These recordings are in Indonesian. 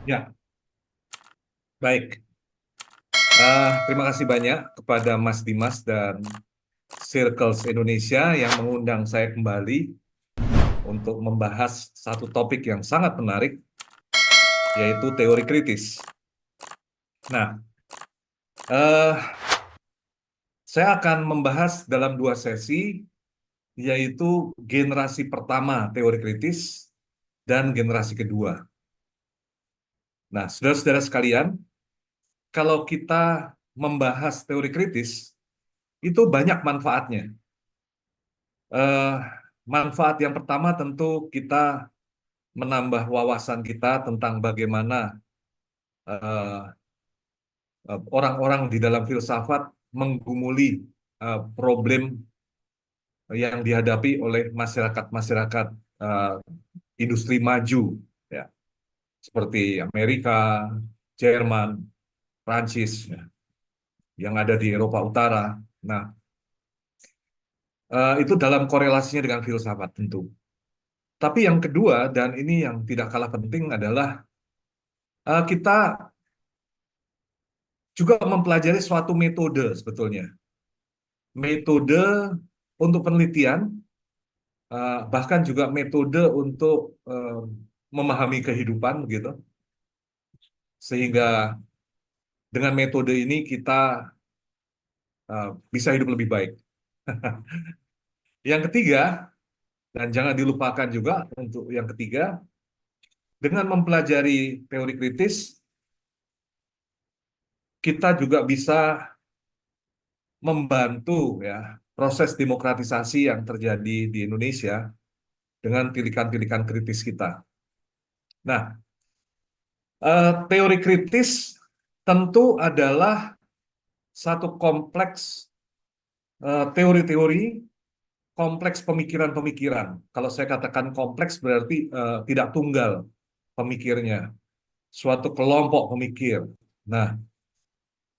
Ya, baik. Terima kasih banyak kepada Mas Dimas dan Circles Indonesia yang mengundang saya kembali untuk membahas satu topik yang sangat menarik, yaitu teori kritis. Nah, eh, saya akan membahas dalam dua sesi, yaitu generasi pertama teori kritis dan generasi kedua. Nah, saudara-saudara sekalian, kalau kita membahas teori kritis, itu banyak manfaatnya. Eh, Manfaat yang pertama tentu kita menambah wawasan kita tentang bagaimana eh, orang-orang di dalam filsafat menggumuli problem yang dihadapi oleh masyarakat-masyarakat eh, industri maju, ya, seperti Amerika, Jerman, Prancis, ya, yang ada di Eropa Utara. Nah, itu dalam korelasinya dengan filsafat tentu. Tapi yang kedua, dan ini yang tidak kalah penting adalah kita juga mempelajari suatu metode sebetulnya. Metode untuk penelitian, bahkan juga metode untuk memahami kehidupan gitu. Sehingga dengan metode ini kita bisa hidup lebih baik. Yang ketiga, dan jangan dilupakan juga untuk yang ketiga, dengan mempelajari teori kritis, kita juga bisa membantu ya proses demokratisasi yang terjadi di Indonesia dengan pilihan-pilihan kritis kita. Nah, teori kritis tentu adalah satu kompleks teori-teori, kompleks pemikiran-pemikiran. Kalau saya katakan kompleks berarti tidak tunggal pemikirnya, suatu kelompok pemikir. Nah,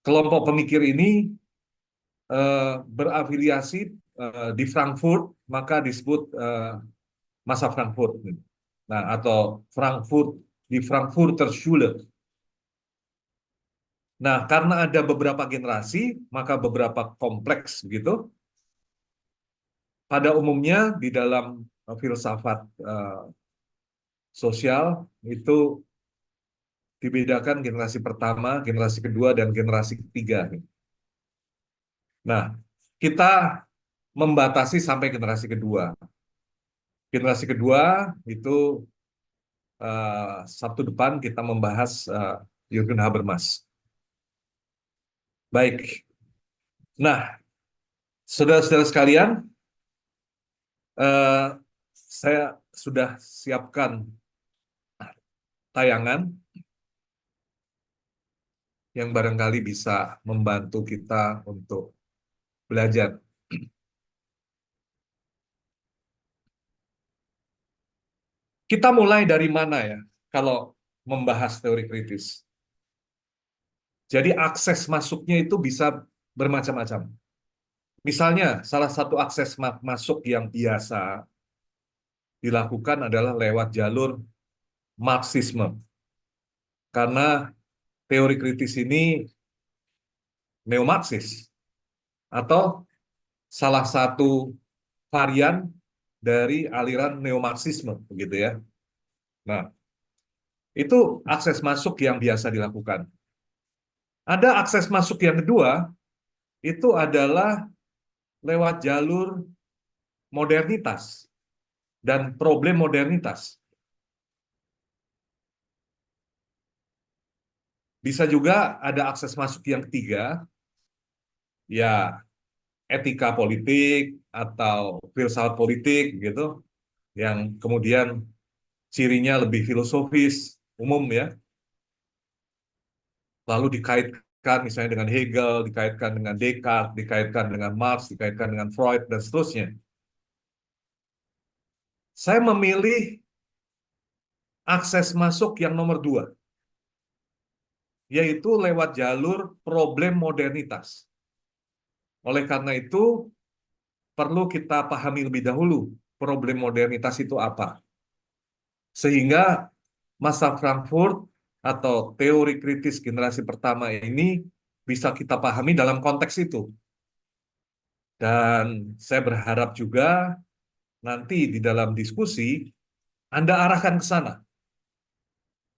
kelompok pemikir ini berafiliasi di Frankfurt, maka disebut masa Frankfurt. Nah, atau Frankfurt di Frankfurter Schule. Nah, karena ada beberapa generasi, maka beberapa kompleks begitu. Pada umumnya di dalam filsafat sosial itu dibedakan generasi pertama, generasi kedua, dan generasi ketiga. Nah, kita membatasi sampai generasi kedua. Generasi kedua itu Sabtu depan kita membahas Jürgen Habermas. Baik. Nah, saudara-saudara sekalian, eh, saya sudah siapkan tayangan yang barangkali bisa membantu kita untuk belajar. Kita mulai dari mana ya kalau membahas teori kritis? Jadi akses masuknya itu bisa bermacam-macam. Misalnya, salah satu akses masuk yang biasa dilakukan adalah lewat jalur Marxisme. Karena teori kritis ini neo-Marxis atau salah satu varian dari aliran neo-Marxisme, begitu ya. Nah, itu akses masuk yang biasa dilakukan. Ada akses masuk yang kedua, itu adalah lewat jalur modernitas dan problem modernitas. Bisa juga ada akses masuk yang ketiga, ya etika politik atau filsafat politik gitu, yang kemudian cirinya lebih filosofis, umum ya, lalu dikaitkan misalnya dengan Hegel, dikaitkan dengan Descartes, dikaitkan dengan Marx, dikaitkan dengan Freud, dan seterusnya. Saya memilih akses masuk yang nomor dua, yaitu lewat jalur problem modernitas. Oleh karena itu, perlu kita pahami lebih dahulu problem modernitas itu apa. Sehingga masa Frankfurt atau teori kritis generasi pertama ini bisa kita pahami dalam konteks itu. Dan saya berharap juga nanti di dalam diskusi Anda arahkan ke sana.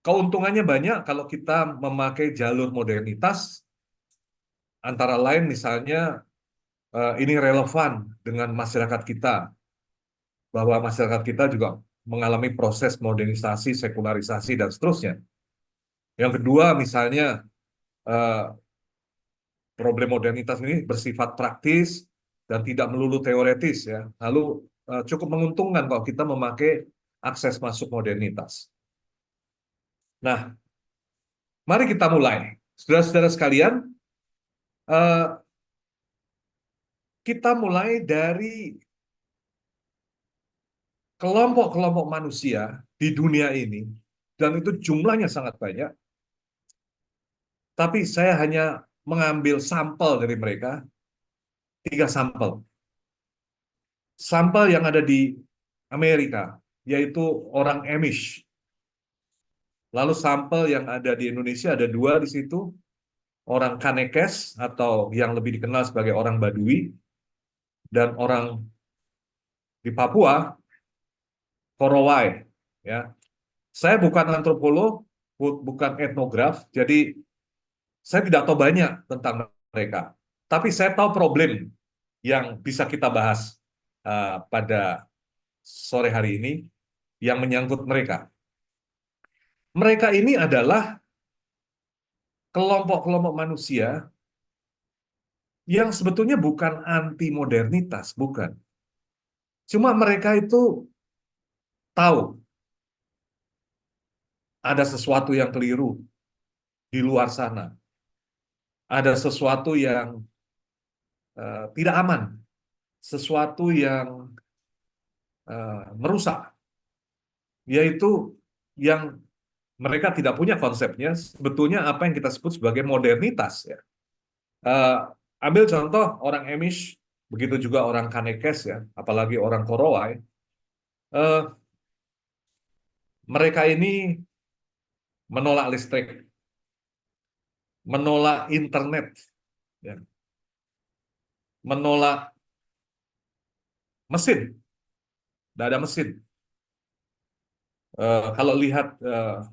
Keuntungannya banyak kalau kita memakai jalur modernitas, antara lain misalnya ini relevan dengan masyarakat kita, bahwa masyarakat kita juga mengalami proses modernisasi, sekularisasi, dan seterusnya. Yang kedua, misalnya eh, problem modernitas ini bersifat praktis dan tidak melulu teoretis ya. Lalu cukup menguntungkan kalau kita memakai akses masuk modernitas. Nah, mari kita mulai. Saudara-saudara sekalian, eh, kita mulai dari kelompok-kelompok manusia di dunia ini, dan itu jumlahnya sangat banyak, tapi saya hanya mengambil sampel dari mereka, 3 sampel. Sampel yang ada di Amerika, yaitu orang Amish. Lalu sampel yang ada di Indonesia ada 2 di situ, orang Kanekes atau yang lebih dikenal sebagai orang Badui, dan orang di Papua, Korowai. Ya, saya bukan antropolog, bukan etnograf, jadi saya tidak tahu banyak tentang mereka. Tapi saya tahu problem yang bisa kita bahas pada sore hari ini yang menyangkut mereka. Mereka ini adalah kelompok-kelompok manusia yang sebetulnya bukan anti modernitas, bukan. Cuma mereka itu tahu ada sesuatu yang keliru di luar sana. Ada sesuatu yang tidak aman, sesuatu yang merusak, yaitu yang mereka tidak punya konsepnya, sebetulnya apa yang kita sebut sebagai modernitas. Ya. Uh, Ambil contoh orang Amish, begitu juga orang Kanekes, ya, apalagi orang Korowai. Uh, Mereka ini menolak listrik, menolak internet, ya, menolak mesin, tidak ada mesin. Kalau lihat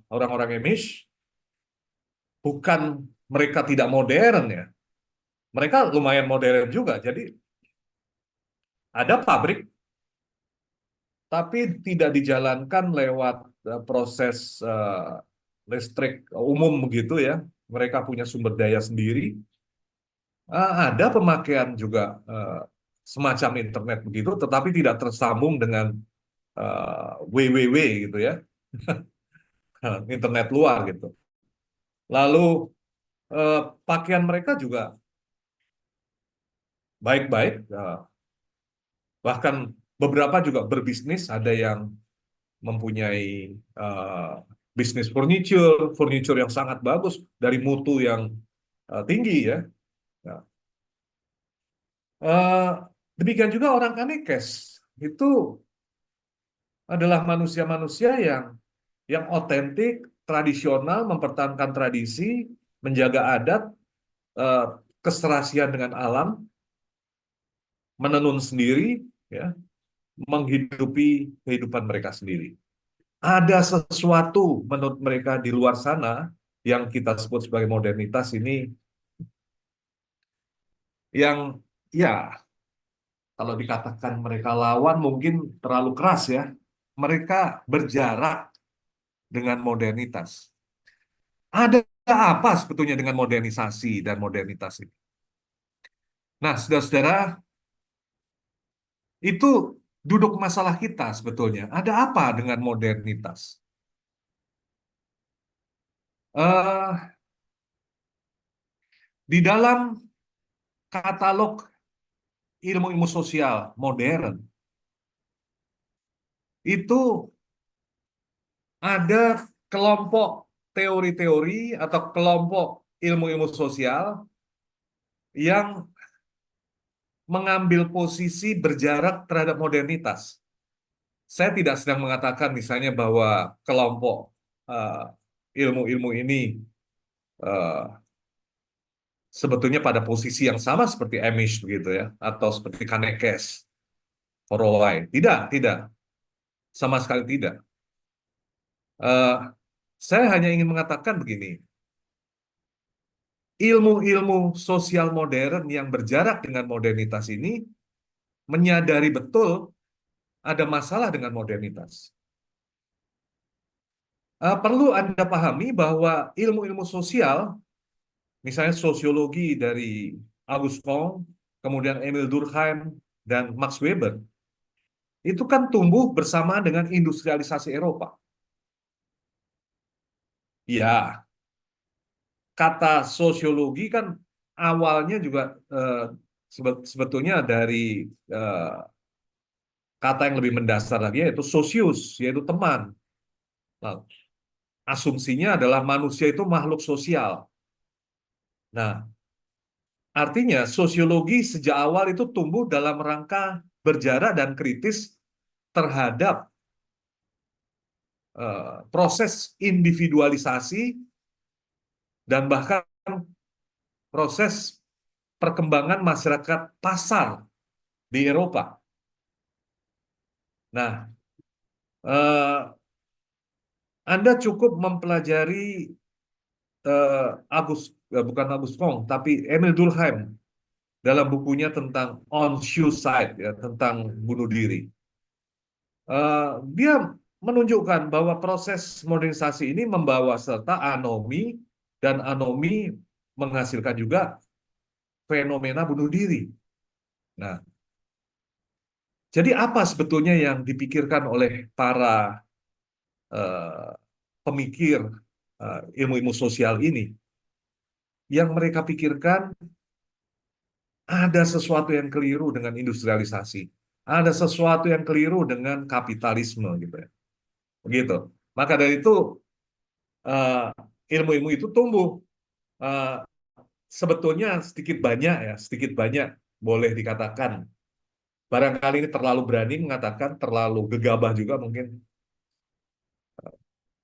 orang-orang Amish, bukan mereka tidak modern ya, mereka lumayan modern juga. Jadi ada pabrik, tapi tidak dijalankan lewat proses listrik umum begitu ya. Mereka punya sumber daya sendiri. Ada pemakaian juga semacam internet begitu, tetapi tidak tersambung dengan WWW gitu ya, internet luar gitu. Lalu pakaian mereka juga baik-baik, bahkan beberapa juga berbisnis, ada yang mempunyai uh, bisnis furniture yang sangat bagus dari mutu yang tinggi ya. Nah, uh, demikian juga orang Kanekes itu adalah manusia-manusia yang otentik, tradisional, mempertahankan tradisi, menjaga adat, uh, keserasian dengan alam, menenun sendiri, ya, menghidupi kehidupan mereka sendiri. Ada sesuatu menurut mereka di luar sana yang kita sebut sebagai modernitas ini yang ya kalau dikatakan mereka lawan mungkin terlalu keras ya. Mereka berjarak dengan modernitas. Ada apa sebetulnya dengan modernisasi dan modernitas ini? Nah, saudara-saudara, itu duduk masalah kita sebetulnya. Ada apa dengan modernitas? Eh, di dalam katalog ilmu-ilmu sosial modern itu ada kelompok teori-teori atau kelompok ilmu-ilmu sosial yang mengambil posisi berjarak terhadap modernitas. Saya tidak sedang mengatakan misalnya bahwa kelompok uh, ilmu-ilmu ini eh, sebetulnya pada posisi yang sama seperti Amish begitu ya, atau seperti Kanekes, Horowai. Tidak, tidak, sama sekali tidak. Eh, saya hanya ingin mengatakan begini, ilmu-ilmu sosial modern yang berjarak dengan modernitas ini menyadari betul ada masalah dengan modernitas. Perlu Anda pahami bahwa ilmu-ilmu sosial, misalnya sosiologi dari Auguste Comte, kemudian Emil Durkheim, dan Max Weber, itu kan tumbuh bersama dengan industrialisasi Eropa. Ya, kata sosiologi kan awalnya juga eh, sebetulnya dari eh, kata yang lebih mendasar lagi yaitu socius, yaitu teman. Nah, asumsinya adalah manusia itu makhluk sosial. Nah, artinya sosiologi sejak awal itu tumbuh dalam rangka berjarak dan kritis terhadap proses individualisasi dan bahkan proses perkembangan masyarakat pasar di Eropa. Nah, eh, Anda cukup mempelajari Agus, bukan Agus Kong, tapi Emil Durkheim dalam bukunya tentang on suicide, ya, tentang bunuh diri. Dia menunjukkan bahwa proses modernisasi ini membawa serta anomi, dan anomi menghasilkan juga fenomena bunuh diri. Nah, jadi apa sebetulnya yang dipikirkan oleh para eh, pemikir ilmu-ilmu sosial ini? Yang mereka pikirkan ada sesuatu yang keliru dengan industrialisasi, ada sesuatu yang keliru dengan kapitalisme gitu ya. Begitu. Maka dari itu eh, ilmu-ilmu itu tumbuh. Eh, Sebetulnya sedikit banyak ya, sedikit banyak boleh dikatakan. Barangkali ini terlalu berani mengatakan, terlalu gegabah juga mungkin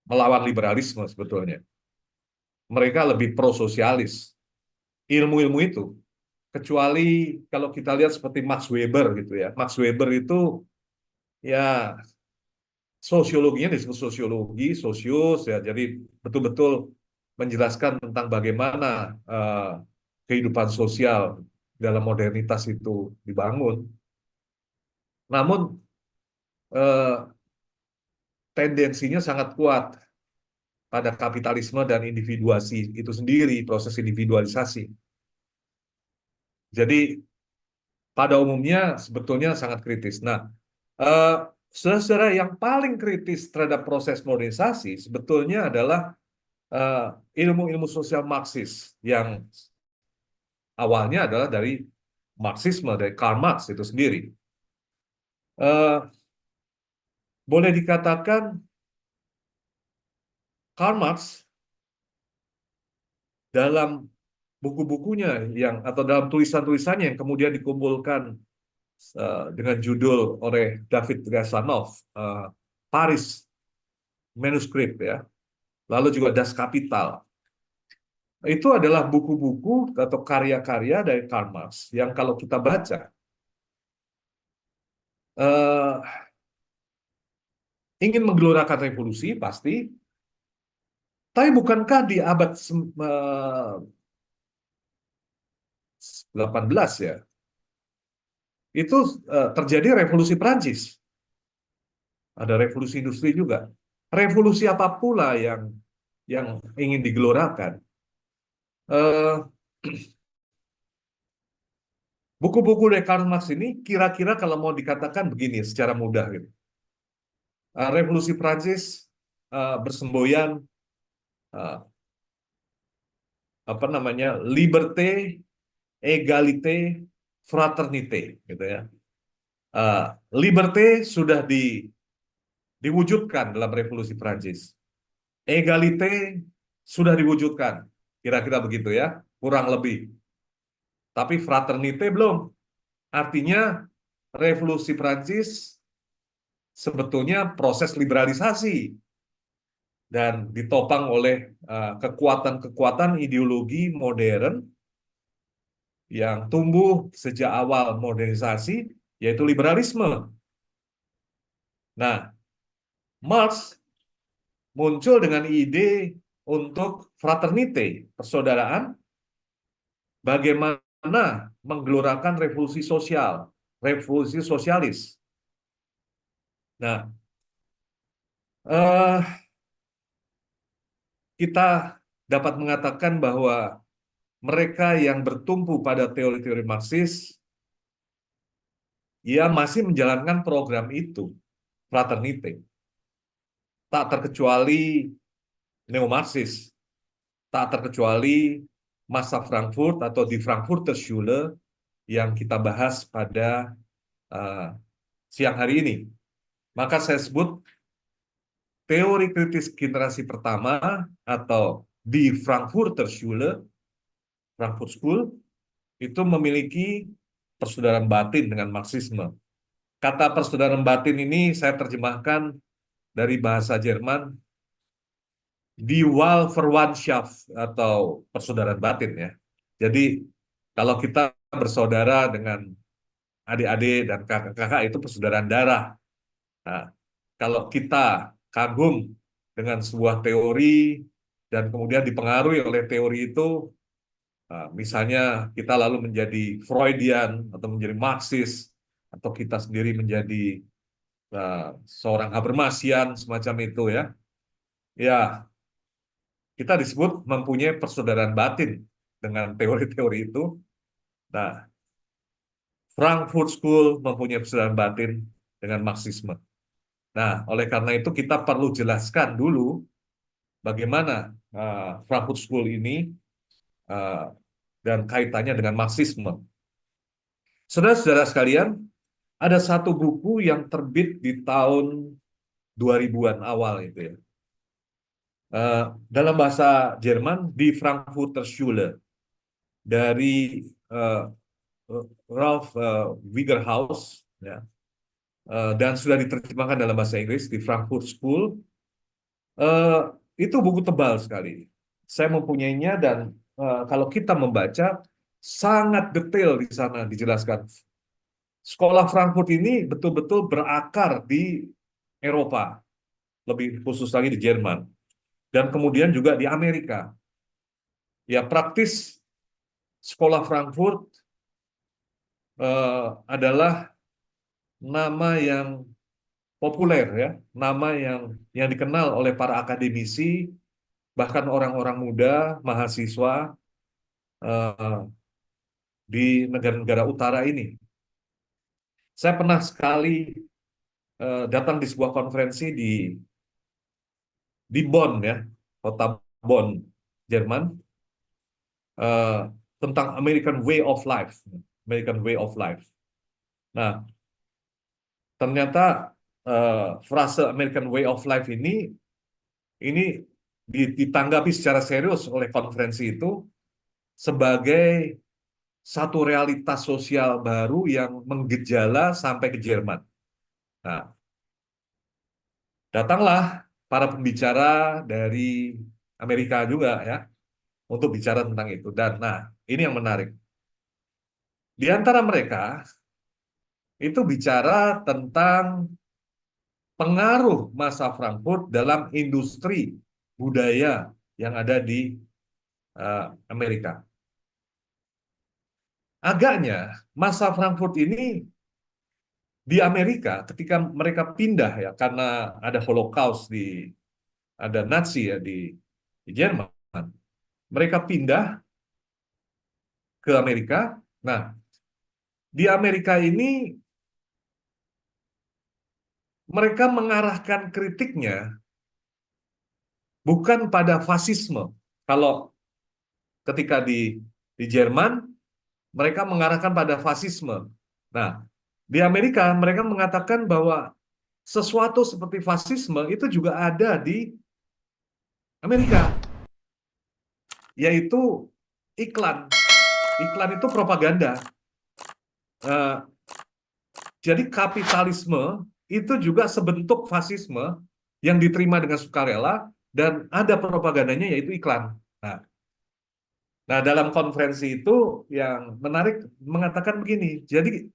melawan liberalisme sebetulnya. Mereka lebih pro-sosialis. Ilmu-ilmu itu, kecuali kalau kita lihat seperti Max Weber gitu ya. Max Weber itu ya sosiologinya disebut sosiologi, sosius ya. Jadi betul-betul menjelaskan tentang bagaimana eh, kehidupan sosial dalam modernitas itu dibangun. Namun eh, tendensinya sangat kuat pada kapitalisme dan individuasi itu sendiri, proses individualisasi. Jadi pada umumnya sebetulnya sangat kritis. Nah, eh, saudara yang paling kritis terhadap proses modernisasi sebetulnya adalah eh, ilmu-ilmu sosial Marxis yang awalnya adalah dari Marxisme, dari Karl Marx itu sendiri. Eh, Boleh dikatakan Karl Marx dalam buku-bukunya yang atau dalam tulisan-tulisannya yang kemudian dikumpulkan dengan judul oleh David Rezanov, Paris Manuscript ya, lalu juga Das Kapital. Itu adalah buku-buku atau karya-karya dari Karl Marx yang kalau kita baca eh, ingin menggelorakan revolusi pasti, tapi bukankah di abad 18 ya, itu terjadi revolusi Prancis, ada revolusi industri juga. Revolusi apa pula yang ingin digelorakan? Eh, Buku-buku dari Karl Marx ini kira-kira kalau mau dikatakan begini secara mudah gitu. Revolusi Prancis bersemboyan eh, apa namanya, liberté, égalité, fraternité gitu ya. Liberté sudah diwujudkan dalam revolusi Prancis. Égalité sudah diwujudkan. Kira-kira begitu ya, kurang lebih. Tapi fraternité belum. Artinya revolusi Prancis sebetulnya proses liberalisasi dan ditopang oleh kekuatan-kekuatan ideologi modern yang tumbuh sejak awal modernisasi, yaitu liberalisme. Nah, Marx muncul dengan ide untuk fraternite, persaudaraan, bagaimana menggelorakan revolusi sosial, revolusi sosialis. Nah, kita dapat mengatakan bahwa mereka yang bertumpu pada teori-teori Marxis, ia masih menjalankan program itu, fraternite. Tak terkecuali neo-Marxis, tak terkecuali masa Frankfurt atau di Frankfurter Schule yang kita bahas pada uh, siang hari ini. Maka saya sebut teori kritis generasi pertama atau di Frankfurter Schule, Frankfurt School, itu memiliki persaudaraan batin dengan Marxisme. Kata persaudaraan batin ini saya terjemahkan dari bahasa Jerman, die Wahlverwandtschaft atau persaudaraan batin ya. Jadi kalau kita bersaudara dengan adik-adik dan kakak-kakak itu persaudaraan darah. Nah, kalau kita kagum dengan sebuah teori dan kemudian dipengaruhi oleh teori itu, misalnya kita lalu menjadi Freudian atau menjadi Marxis, atau kita sendiri menjadi seorang Habermasian semacam itu ya, ya kita disebut mempunyai persaudaraan batin dengan teori-teori itu. Nah, Frankfurt School mempunyai persaudaraan batin dengan Marxisme. Nah, oleh karena itu kita perlu jelaskan dulu bagaimana Frankfurt School ini uh, dan kaitannya dengan Marxisme. Saudara-saudara sekalian, ada satu buku yang terbit di tahun 2000-an awal itu ya. Dalam bahasa Jerman, di Frankfurter Schule dari Ralph Wigerhaus ya, dan sudah diterjemahkan dalam bahasa Inggris di Frankfurt School. Itu buku tebal sekali. Saya mempunyainya dan kalau kita membaca sangat detail di sana dijelaskan. Sekolah Frankfurt ini betul-betul berakar di Eropa, lebih khusus lagi di Jerman, dan kemudian juga di Amerika. Ya, praktis sekolah Frankfurt adalah nama yang populer ya, nama yang dikenal oleh para akademisi, bahkan orang-orang muda, mahasiswa eh, di negara-negara utara ini. Saya pernah sekali datang di sebuah konferensi di Bonn ya, kota Bonn, Jerman, eh, tentang American Way of Life, American Way of Life. Nah, ternyata frase American Way of Life ini ditanggapi secara serius oleh konferensi itu sebagai satu realitas sosial baru yang menggejala sampai ke Jerman. Nah, datanglah para pembicara dari Amerika juga ya untuk bicara tentang itu. Dan nah, ini yang menarik. Di antara mereka itu bicara tentang pengaruh masa Frankfurt dalam industri budaya yang ada di Amerika. Agaknya masa Frankfurt ini di Amerika ketika mereka pindah ya karena ada Holocaust ada Nazi ya di Jerman. Mereka pindah ke Amerika. Nah, di Amerika ini mereka mengarahkan kritiknya bukan pada fasisme. Kalau ketika di Jerman mereka mengarahkan pada fasisme. Nah, di Amerika mereka mengatakan bahwa sesuatu seperti fasisme itu juga ada di Amerika, yaitu iklan. Iklan itu propaganda. Eh, jadi kapitalisme itu juga sebentuk fasisme yang diterima dengan sukarela dan ada propagandanya yaitu iklan. Nah, nah, dalam konferensi itu yang menarik mengatakan begini, jadi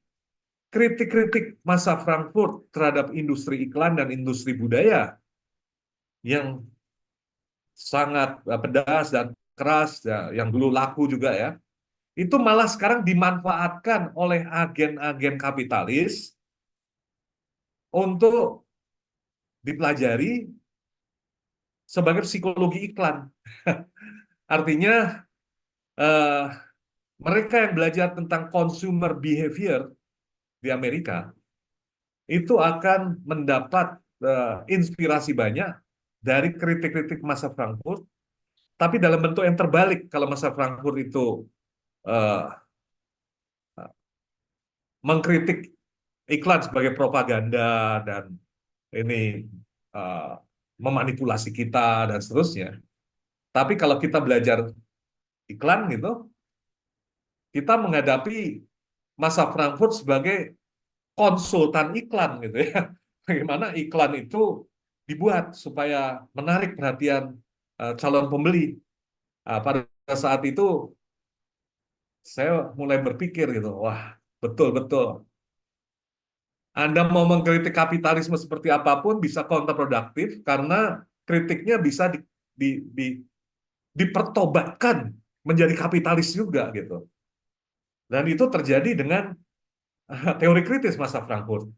kritik-kritik masa Frankfurt terhadap industri iklan dan industri budaya yang sangat pedas dan keras, ya, yang dulu laku juga ya, itu malah sekarang dimanfaatkan oleh agen-agen kapitalis untuk dipelajari sebagai psikologi iklan. Artinya eh, mereka yang belajar tentang consumer behavior di Amerika itu akan mendapat inspirasi banyak dari kritik-kritik masa Frankfurt, tapi dalam bentuk yang terbalik. Kalau masa Frankfurt itu eh, mengkritik iklan sebagai propaganda dan ini eh, memanipulasi kita dan seterusnya. Tapi kalau kita belajar iklan gitu, kita menghadapi masa Frankfurt sebagai konsultan iklan gitu ya. Bagaimana iklan itu dibuat supaya menarik perhatian calon pembeli. Pada saat itu saya mulai berpikir gitu, wah betul-betul. Anda mau mengkritik kapitalisme seperti apapun bisa kontraproduktif karena kritiknya bisa di, di, dipertobatkan menjadi kapitalis juga gitu. Dan itu terjadi dengan teori kritis masa Frankfurt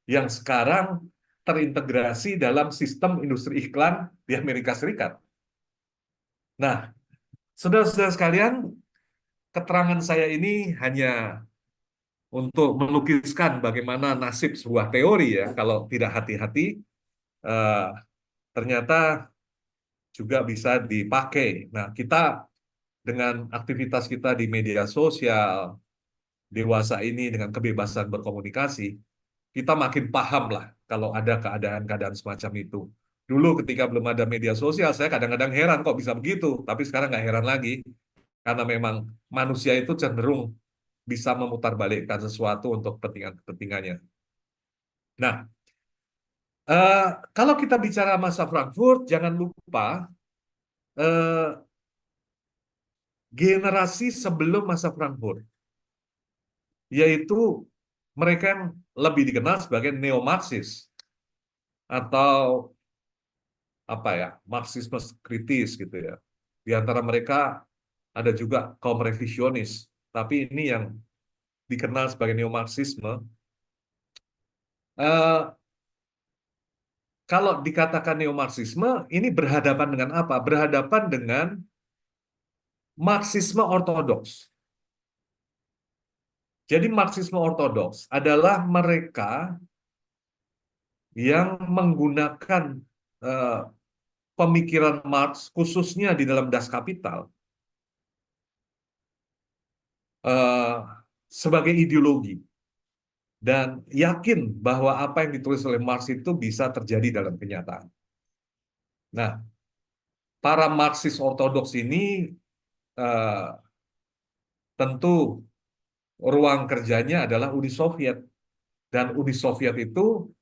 yang sekarang terintegrasi dalam sistem industri iklan di Amerika Serikat. Nah, saudara-saudara sekalian, keterangan saya ini hanya untuk melukiskan bagaimana nasib sebuah teori ya. Kalau tidak hati-hati, eh, ternyata juga bisa dipakai. Nah, kita dengan aktivitas kita di media sosial, dewasa ini dengan kebebasan berkomunikasi, kita makin paham lah kalau ada keadaan-keadaan semacam itu. Dulu ketika belum ada media sosial, saya kadang-kadang heran kok bisa begitu. Tapi sekarang nggak heran lagi, karena memang manusia itu cenderung bisa memutarbalikkan sesuatu untuk kepentingan-kepentingannya. Nah, eh, kalau kita bicara masa Frankfurt, jangan lupa eh, generasi sebelum masa Frankfurt, yaitu mereka yang lebih dikenal sebagai neo-Marxis atau apa ya, Marxisme kritis gitu ya. Di antara mereka ada juga kaum revisionis, tapi ini yang dikenal sebagai neo-Marxisme. Eh, Kalau dikatakan neo-Marxisme, ini berhadapan dengan apa? Berhadapan dengan Marxisme ortodoks. Jadi Marxisme ortodoks adalah mereka yang menggunakan eh, pemikiran Marx khususnya di dalam Das Kapital eh, sebagai ideologi dan yakin bahwa apa yang ditulis oleh Marx itu bisa terjadi dalam kenyataan. Nah, para Marxis ortodoks ini eh, tentu ruang kerjanya adalah Uni Soviet dan Uni Soviet itu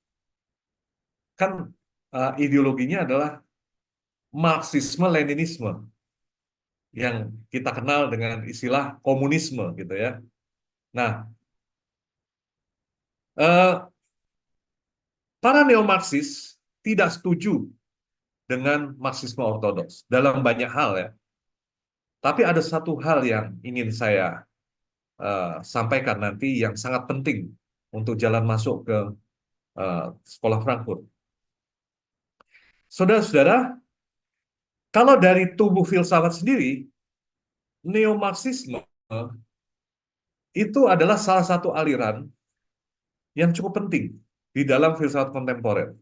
kan ideologinya adalah Marxisme-Leninisme yang kita kenal dengan istilah komunisme gitu ya. Nah, eh, para neo-Marxis tidak setuju dengan Marxisme ortodoks dalam banyak hal ya. Tapi ada satu hal yang ingin saya sampaikan nanti yang sangat penting untuk jalan masuk ke eh, sekolah Frankfurt. Saudara-saudara, kalau dari tubuh filsafat sendiri, neo-Marxisme itu adalah salah satu aliran yang cukup penting di dalam filsafat kontemporer,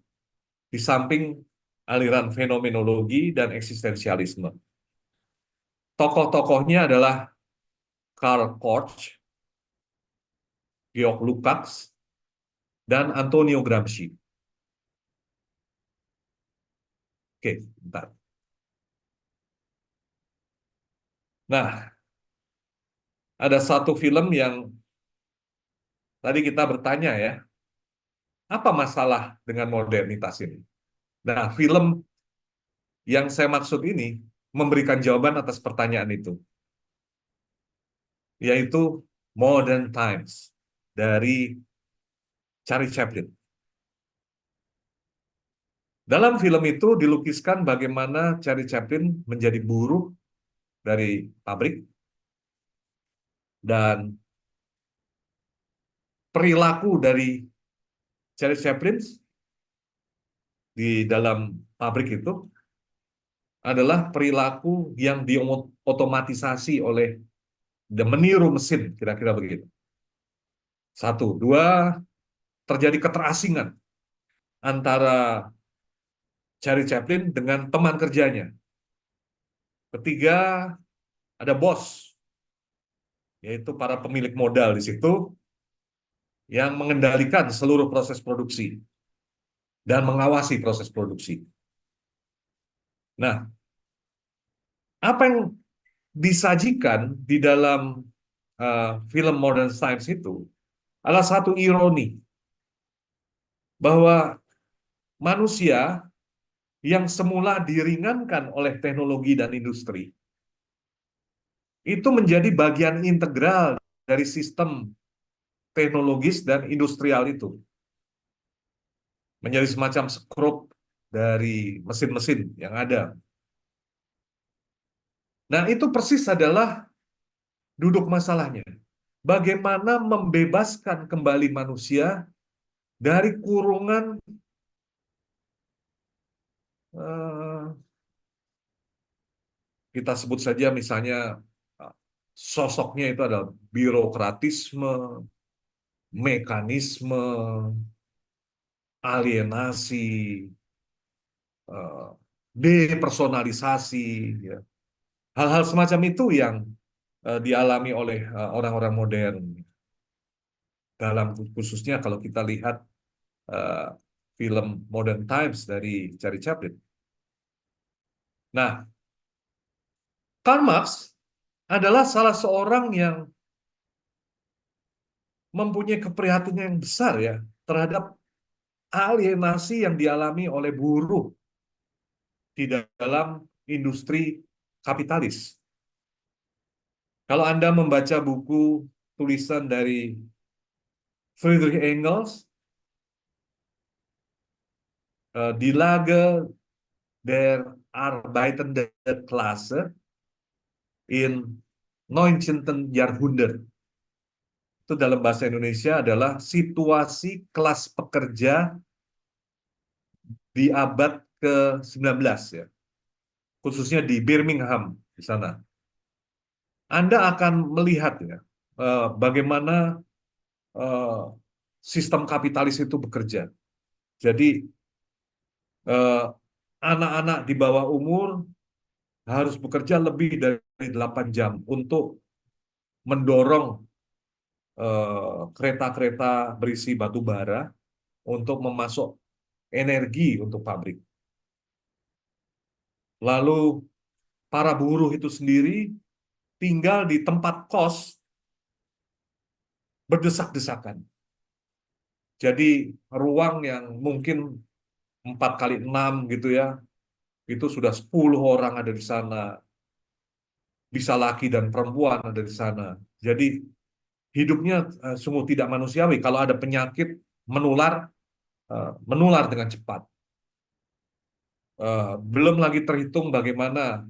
di samping aliran fenomenologi dan eksistensialisme. Tokoh-tokohnya adalah Karl Korsch, Georg Lukács, dan Antonio Gramsci. Oke, bentar. Nah, ada satu film yang tadi kita bertanya ya, apa masalah dengan modernitas ini? Nah, film Yang saya maksud ini memberikan jawaban atas pertanyaan itu, yaitu Modern Times dari Charlie Chaplin. Dalam film itu dilukiskan bagaimana Charlie Chaplin menjadi buruh dari pabrik dan perilaku dari Charlie Chaplin di dalam pabrik itu adalah perilaku yang diotomatisasi oleh dan meniru mesin, kira-kira begitu. Satu, dua, terjadi keterasingan antara Charlie Chaplin dengan teman kerjanya. Ketiga, ada bos, yaitu para pemilik modal di situ yang mengendalikan seluruh proses produksi dan mengawasi proses produksi. Nah, apa yang disajikan di dalam film Modern Times itu adalah satu ironi bahwa manusia yang semula diringankan oleh teknologi dan industri itu menjadi bagian integral dari sistem teknologis dan industrial itu, menjadi semacam skrup dari mesin-mesin yang ada. Nah, itu persis adalah duduk masalahnya. Bagaimana membebaskan kembali manusia dari kurungan eh, kita sebut saja misalnya sosoknya itu adalah birokratisme, mekanisme, alienasi, eh, depersonalisasi, ya. Hal-hal semacam itu yang dialami oleh orang-orang modern. Dalam khususnya kalau kita lihat eh, film Modern Times dari Charlie Chaplin. Nah, Karl Marx adalah salah seorang yang mempunyai keprihatinan yang besar ya terhadap alienasi yang dialami oleh buruh di dalam industri kapitalis. Kalau Anda membaca buku tulisan dari Friedrich Engels, Die Lage der arbeitenden Klasse in 19. Jahrhundert, itu dalam bahasa Indonesia adalah situasi kelas pekerja di abad ke-19 ya, khususnya di Birmingham di sana. Anda akan melihat ya bagaimana eh, sistem kapitalis itu bekerja. Jadi eh, anak-anak di bawah umur harus bekerja lebih dari 8 jam untuk mendorong kereta-kereta berisi batu bara untuk memasok energi untuk pabrik. Lalu para buruh itu sendiri tinggal di tempat kos berdesak-desakan. Jadi ruang yang mungkin 4 kali 6 gitu ya, itu sudah 10 orang ada di sana, bisa laki dan perempuan ada di sana. Jadi hidupnya sungguh tidak manusiawi. Kalau ada penyakit menular, menular dengan cepat. Belum lagi terhitung bagaimana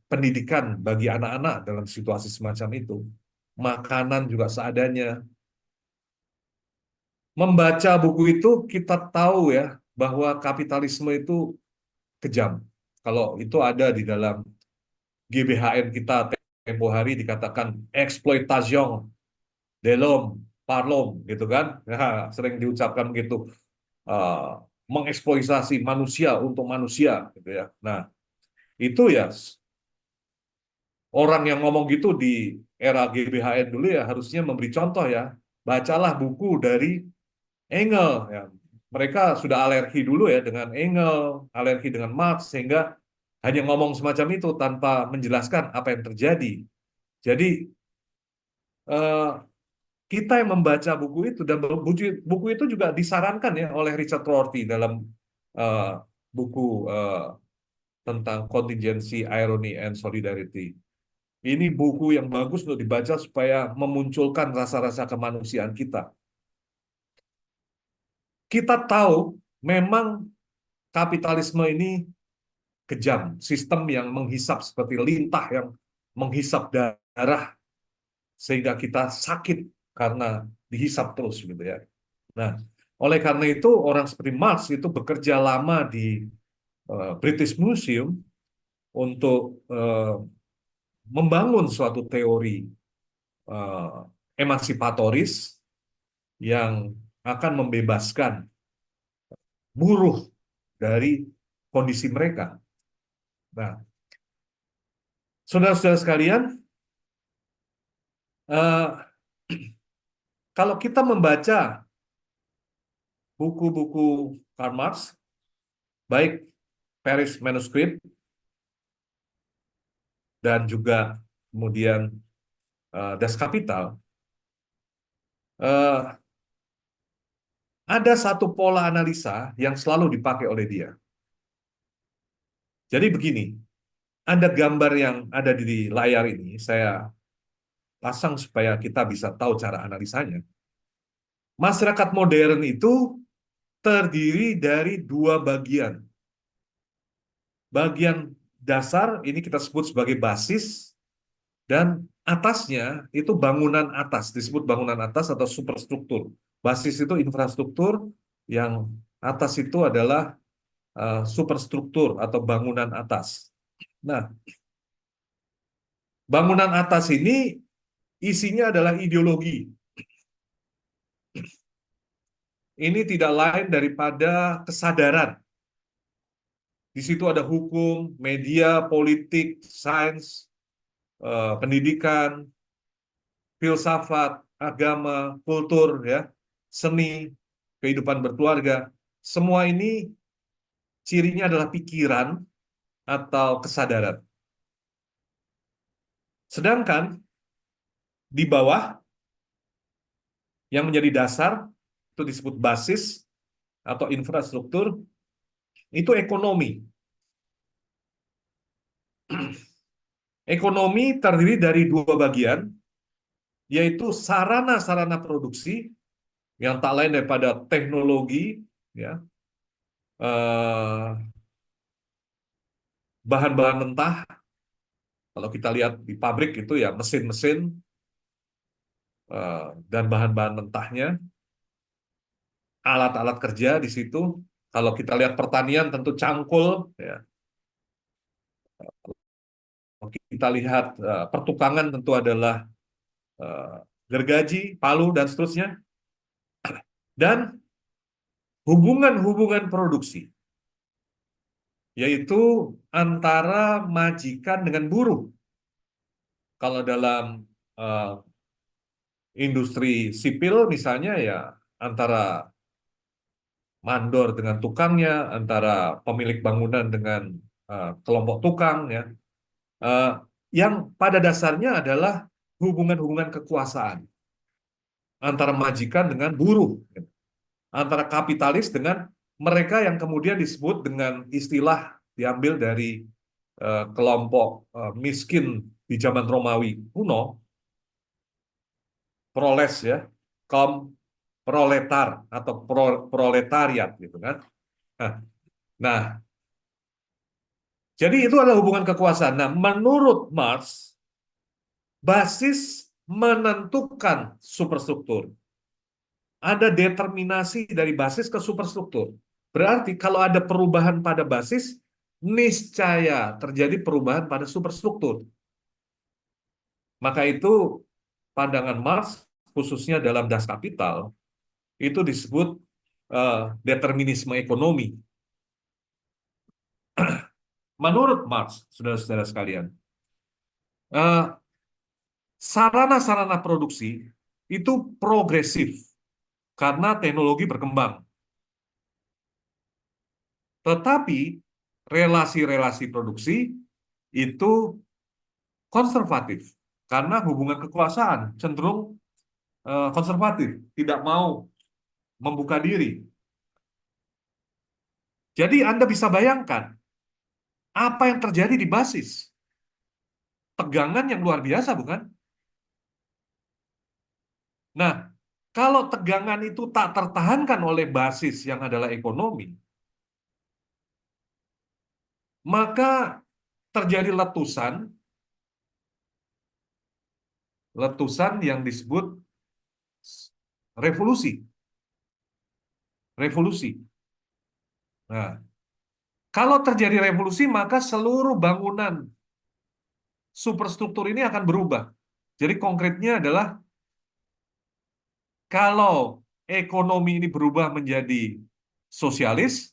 pendidikan bagi anak-anak dalam situasi semacam itu. Makanan juga seadanya. Membaca buku itu kita tahu ya bahwa kapitalisme itu kejam. Kalau itu ada di dalam GBHN kita tempo hari dikatakan eksploitasi de l'homme par l'homme gitu kan. Nah, sering diucapkan begitu. Uh, Mengeksploitasi manusia untuk manusia gitu ya. Nah, itu ya orang yang ngomong gitu di era GBHN dulu ya harusnya memberi contoh ya. Bacalah buku dari Engel ya. Mereka sudah alergi dulu ya dengan Engel, alergi dengan Marx sehingga hanya ngomong semacam itu tanpa menjelaskan apa yang terjadi. Jadi eh, kita yang membaca buku itu dan buku itu juga disarankan ya oleh Richard Rorty dalam eh, buku tentang contingency, irony, and solidarity. Ini buku yang bagus untuk dibaca supaya memunculkan rasa-rasa kemanusiaan kita. Kita tahu memang kapitalisme ini kejam, sistem yang menghisap seperti lintah yang menghisap darah sehingga kita sakit karena dihisap terus gitu ya. Nah, oleh karena itu orang seperti Marx itu bekerja lama di British Museum untuk membangun suatu teori emansipatoris yang akan membebaskan buruh dari kondisi mereka. Nah, saudara-saudara sekalian, kalau kita membaca buku-buku Karl Marx, baik Paris Manuscript dan juga kemudian Das Kapital, ada satu pola analisa yang selalu dipakai oleh dia. Jadi begini, ada gambar yang ada di layar ini, saya pasang supaya kita bisa tahu cara analisanya. Masyarakat modern itu terdiri dari dua bagian. Bagian dasar ini kita sebut sebagai basis, dan atasnya itu bangunan atas, disebut bangunan atas atau superstruktur. Basis itu infrastruktur, yang atas itu adalah superstruktur atau bangunan atas. Nah, bangunan atas ini isinya adalah ideologi. Ini tidak lain daripada kesadaran. Di situ ada hukum, media, politik, sains, pendidikan, filsafat, agama, kultur, ya, seni, kehidupan berkeluarga. Semua ini cirinya adalah pikiran atau kesadaran. Sedangkan di bawah yang menjadi dasar itu disebut basis atau infrastruktur, itu ekonomi. Ekonomi terdiri dari dua bagian, yaitu sarana-sarana produksi yang tak lain daripada teknologi, ya, bahan-bahan mentah. Kalau kita lihat di pabrik itu ya mesin-mesin dan bahan-bahan mentahnya, alat-alat kerja di situ. Kalau kita lihat pertanian tentu cangkul, ya. Kita lihat pertukangan tentu adalah gergaji, palu, dan seterusnya. Dan hubungan-hubungan produksi, yaitu antara majikan dengan buruh. Kalau dalam industri sipil misalnya ya antara mandor dengan tukangnya, antara pemilik bangunan dengan kelompok tukang, ya, yang pada dasarnya adalah hubungan-hubungan kekuasaan antara majikan dengan buruh, antara kapitalis dengan mereka yang kemudian disebut dengan istilah diambil dari kelompok miskin di zaman Romawi kuno, proles, ya, kaum proletar atau proletariat gitu kan. Nah, jadi itu adalah hubungan kekuasaan. Nah, menurut Marx, basis menentukan superstruktur. Ada determinasi dari basis ke superstruktur. Berarti kalau ada perubahan pada basis, niscaya terjadi perubahan pada superstruktur. Maka itu pandangan Marx, khususnya dalam Das Kapital, itu disebut determinisme ekonomi. Menurut Marx, saudara-saudara sekalian, sarana-sarana produksi itu progresif karena teknologi berkembang. Tetapi relasi-relasi produksi itu konservatif karena hubungan kekuasaan cenderung konservatif, tidak mau membuka diri. Jadi Anda bisa bayangkan, Apa yang terjadi di basis? Tegangan yang luar biasa, bukan? Nah, kalau tegangan itu tak tertahankan oleh basis yang adalah ekonomi, maka terjadi letusan, letusan yang disebut revolusi, revolusi. Nah, kalau terjadi revolusi, maka seluruh bangunan superstruktur ini akan berubah. Jadi konkretnya adalah kalau ekonomi ini berubah menjadi sosialis,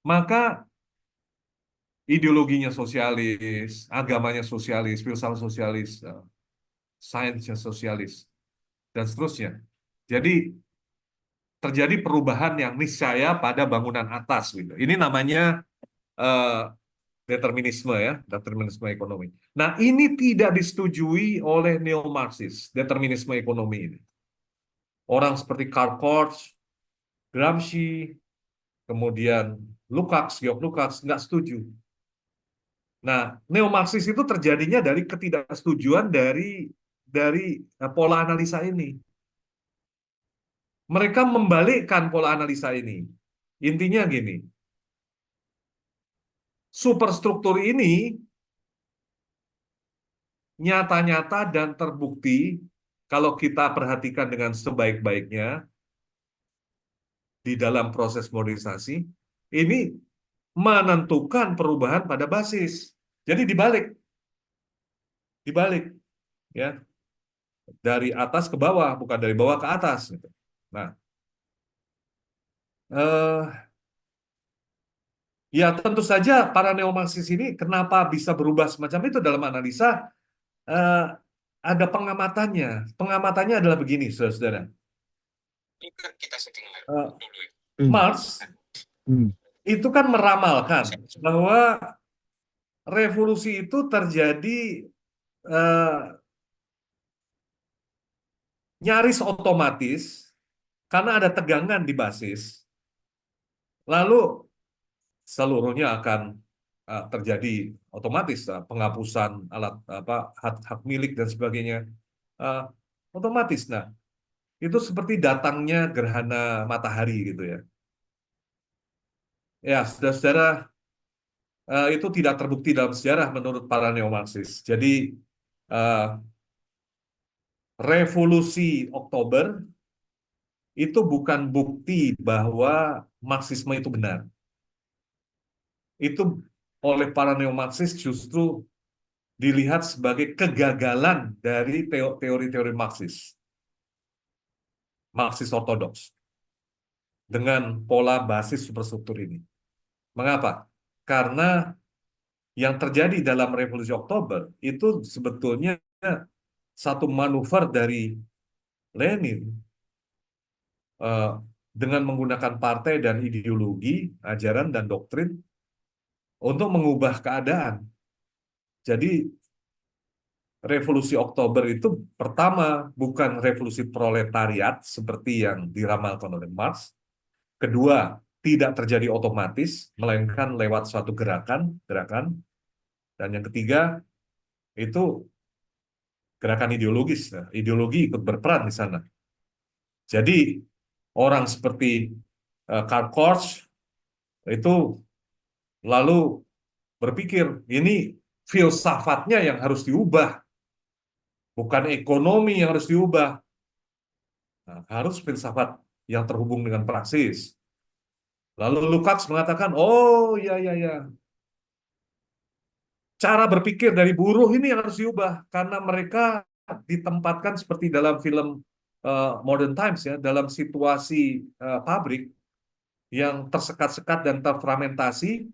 maka ideologinya sosialis, agamanya sosialis, filsafat sosialis, sainsnya sosialis, dan seterusnya. Jadi terjadi perubahan yang niscaya pada bangunan atas, gitu. Ini namanya eh, determinisme, ya, determinisme ekonomi. Nah, ini tidak disetujui oleh neo-Marxis, determinisme ekonomi ini. Orang seperti Karl Korsch, Gramsci, kemudian Georg Lukács nggak setuju. Nah, neo-Marxis itu terjadinya dari ketidaksetujuan dari pola analisa ini. Mereka membalikkan pola analisa ini. Intinya gini, superstruktur ini nyata-nyata dan terbukti kalau kita perhatikan dengan sebaik-baiknya di dalam proses modernisasi, ini menentukan perubahan pada basis. Jadi dibalik, ya, dari atas ke bawah, bukan dari bawah ke atas, gitu. Nah, eh, ya tentu saja para neomarxis ini kenapa bisa berubah semacam itu dalam analisa, eh, ada pengamatannya. Pengamatannya adalah begini, saudara. Marx Hmm. itu kan meramalkan bahwa revolusi itu terjadi eh, nyaris otomatis karena ada tegangan di basis, lalu seluruhnya akan terjadi otomatis, penghapusan alat apa hak hak milik dan sebagainya, eh, otomatis. Nah, itu seperti datangnya gerhana matahari gitu ya. Ya, saudara-saudara, itu tidak terbukti dalam sejarah menurut para neomarxis. Jadi eh, revolusi Oktober itu bukan bukti bahwa Marxisme itu benar. Itu oleh para neomarxis justru dilihat sebagai kegagalan dari teori-teori Marxis, Marxis ortodoks dengan pola basis superstruktur ini. Mengapa? Karena yang terjadi dalam Revolusi Oktober itu sebetulnya satu manuver dari Lenin, eh, dengan menggunakan partai dan ideologi, ajaran dan doktrin untuk mengubah keadaan. Jadi Revolusi Oktober itu pertama bukan revolusi proletariat seperti yang diramalkan oleh Marx. Kedua, tidak terjadi otomatis, melainkan lewat suatu gerakan. Dan yang ketiga, itu gerakan ideologis. Nah, ideologi ikut berperan di sana. Jadi, orang seperti Karl Korsch itu lalu berpikir, ini filsafatnya yang harus diubah, bukan ekonomi yang harus diubah. Nah, harus filsafat yang terhubung dengan praksis. Lalu Lukács mengatakan, oh ya ya ya, cara berpikir dari buruh ini yang harus diubah karena mereka ditempatkan seperti dalam film Modern Times, ya, dalam situasi pabrik yang tersekat-sekat dan terfragmentasi,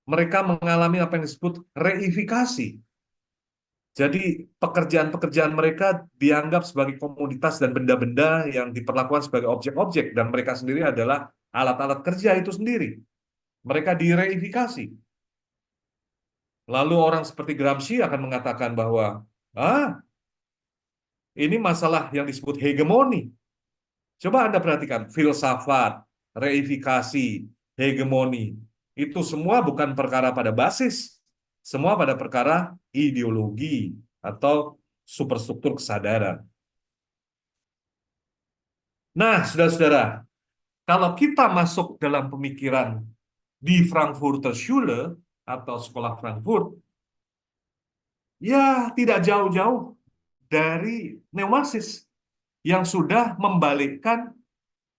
mereka mengalami apa yang disebut reifikasi. Jadi pekerjaan-pekerjaan mereka dianggap sebagai komoditas dan benda-benda yang diperlakukan sebagai objek-objek, dan mereka sendiri adalah alat-alat kerja itu sendiri. Mereka direifikasi. Lalu orang seperti Gramsci akan mengatakan bahwa ah, ini masalah yang disebut hegemoni. Coba Anda perhatikan, filsafat, reifikasi, hegemoni. Itu semua bukan perkara pada basis, semua pada perkara ideologi atau superstruktur kesadaran. Nah, saudara-saudara, kalau kita masuk dalam pemikiran di Frankfurter Schule atau sekolah Frankfurt, ya tidak jauh-jauh dari Neumarxis yang sudah membalikkan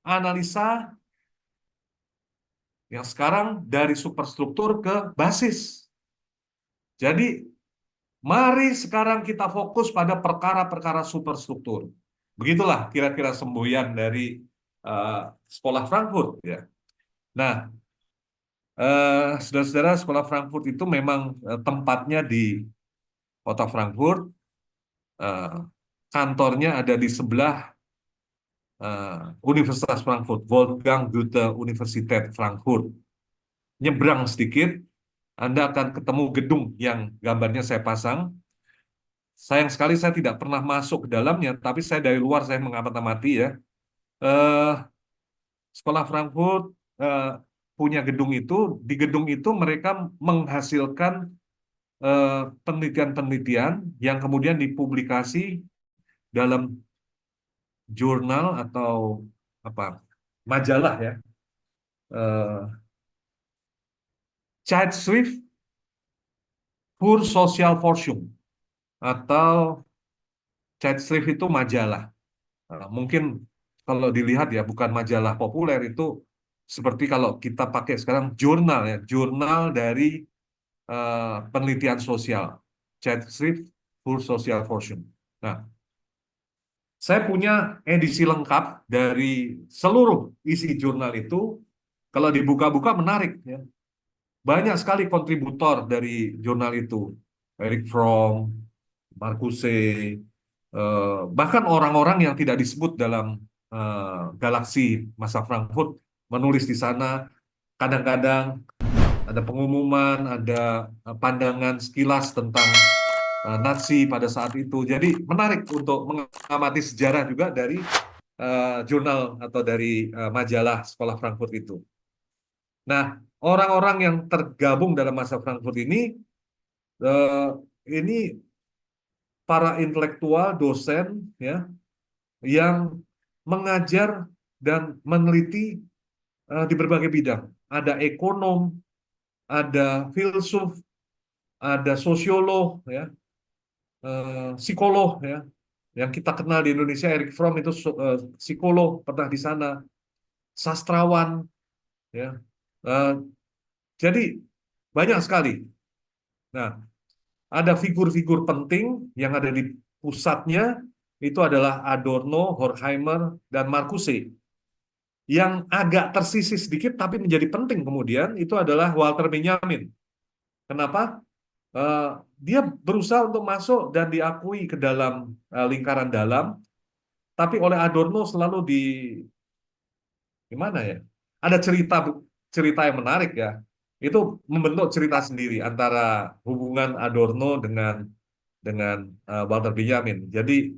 analisa yang sekarang dari superstruktur ke basis. Jadi, mari sekarang kita fokus pada perkara-perkara superstruktur. Begitulah kira-kira semboyan dari uh, sekolah Frankfurt, ya. Nah, saudara-saudara, sekolah Frankfurt itu memang tempatnya di kota Frankfurt. eh, Kantornya ada di sebelah Universitas Frankfurt, Wolfgang Goethe Universität Frankfurt. Nyebrang sedikit, Anda akan ketemu gedung yang gambarnya saya pasang. Sayang sekali saya tidak pernah masuk ke dalamnya, tapi saya dari luar saya mengamati ya. Eh, Sekolah Frankfurt eh, punya gedung itu. Di gedung itu mereka menghasilkan eh, penelitian-penelitian yang kemudian dipublikasi dalam jurnal atau apa majalah ya, eh, Zeitschrift für Sozialforschung atau Zeitschrift itu majalah. Mungkin kalau dilihat ya bukan majalah populer itu seperti kalau kita pakai sekarang jurnal ya, jurnal dari penelitian sosial, Zeitschrift für Sozialforschung. Nah, saya punya edisi lengkap dari seluruh isi jurnal itu. Kalau dibuka-buka menarik ya. Banyak sekali kontributor dari jurnal itu. Eric Fromm, Marcuse, bahkan orang-orang yang tidak disebut dalam galaksi masa Frankfurt menulis di sana. Kadang-kadang ada pengumuman, ada pandangan sekilas tentang Nazi pada saat itu. Jadi menarik untuk mengamati sejarah juga dari jurnal atau dari majalah sekolah Frankfurt itu. Nah, orang-orang yang tergabung dalam masa Frankfurt eh, ini para intelektual, dosen, ya, yang mengajar dan meneliti di berbagai bidang. Ada ekonom, ada filsuf, ada sosiolog, ya, psikolog, ya. Yang kita kenal di Indonesia, Eric Fromm itu psikolog, pernah di sana, sastrawan, ya. Eh, jadi banyak sekali. Nah, ada figur-figur penting yang ada di pusatnya, itu adalah Adorno, Horkheimer, dan Marcuse. Yang agak tersisih sedikit tapi menjadi penting kemudian itu adalah Walter Benjamin. Kenapa? Eh, Dia berusaha untuk masuk dan diakui ke dalam lingkaran dalam, tapi oleh Adorno selalu gimana ya? Ada cerita cerita yang menarik ya. Itu membentuk cerita sendiri antara hubungan Adorno dengan Walter Benjamin. Jadi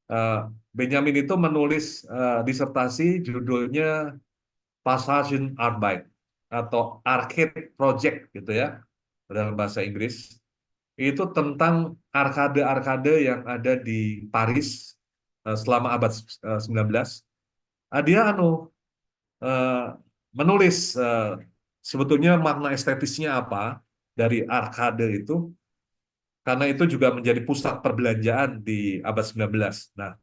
eh, Benjamin itu menulis disertasi judulnya Passagenarbeit atau Arcade Project gitu ya dalam bahasa Inggris. Itu tentang arkade-arkade yang ada di Paris selama abad 19. Dia eh, menulis sebetulnya makna estetisnya apa dari arkade itu, karena itu juga menjadi pusat perbelanjaan di abad 19. Nah,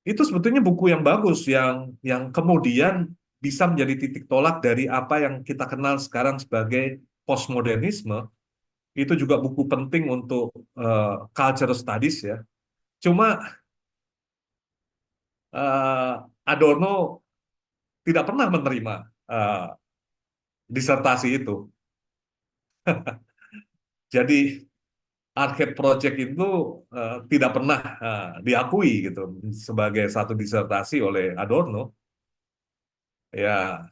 itu sebetulnya buku yang bagus yang kemudian bisa menjadi titik tolak dari apa yang kita kenal sekarang sebagai postmodernisme. Itu juga buku penting untuk culture studies ya. Cuma Adorno tidak pernah menerima eh, disertasi itu. Jadi Arcade Project itu tidak pernah diakui gitu sebagai satu disertasi oleh Adorno. Ya,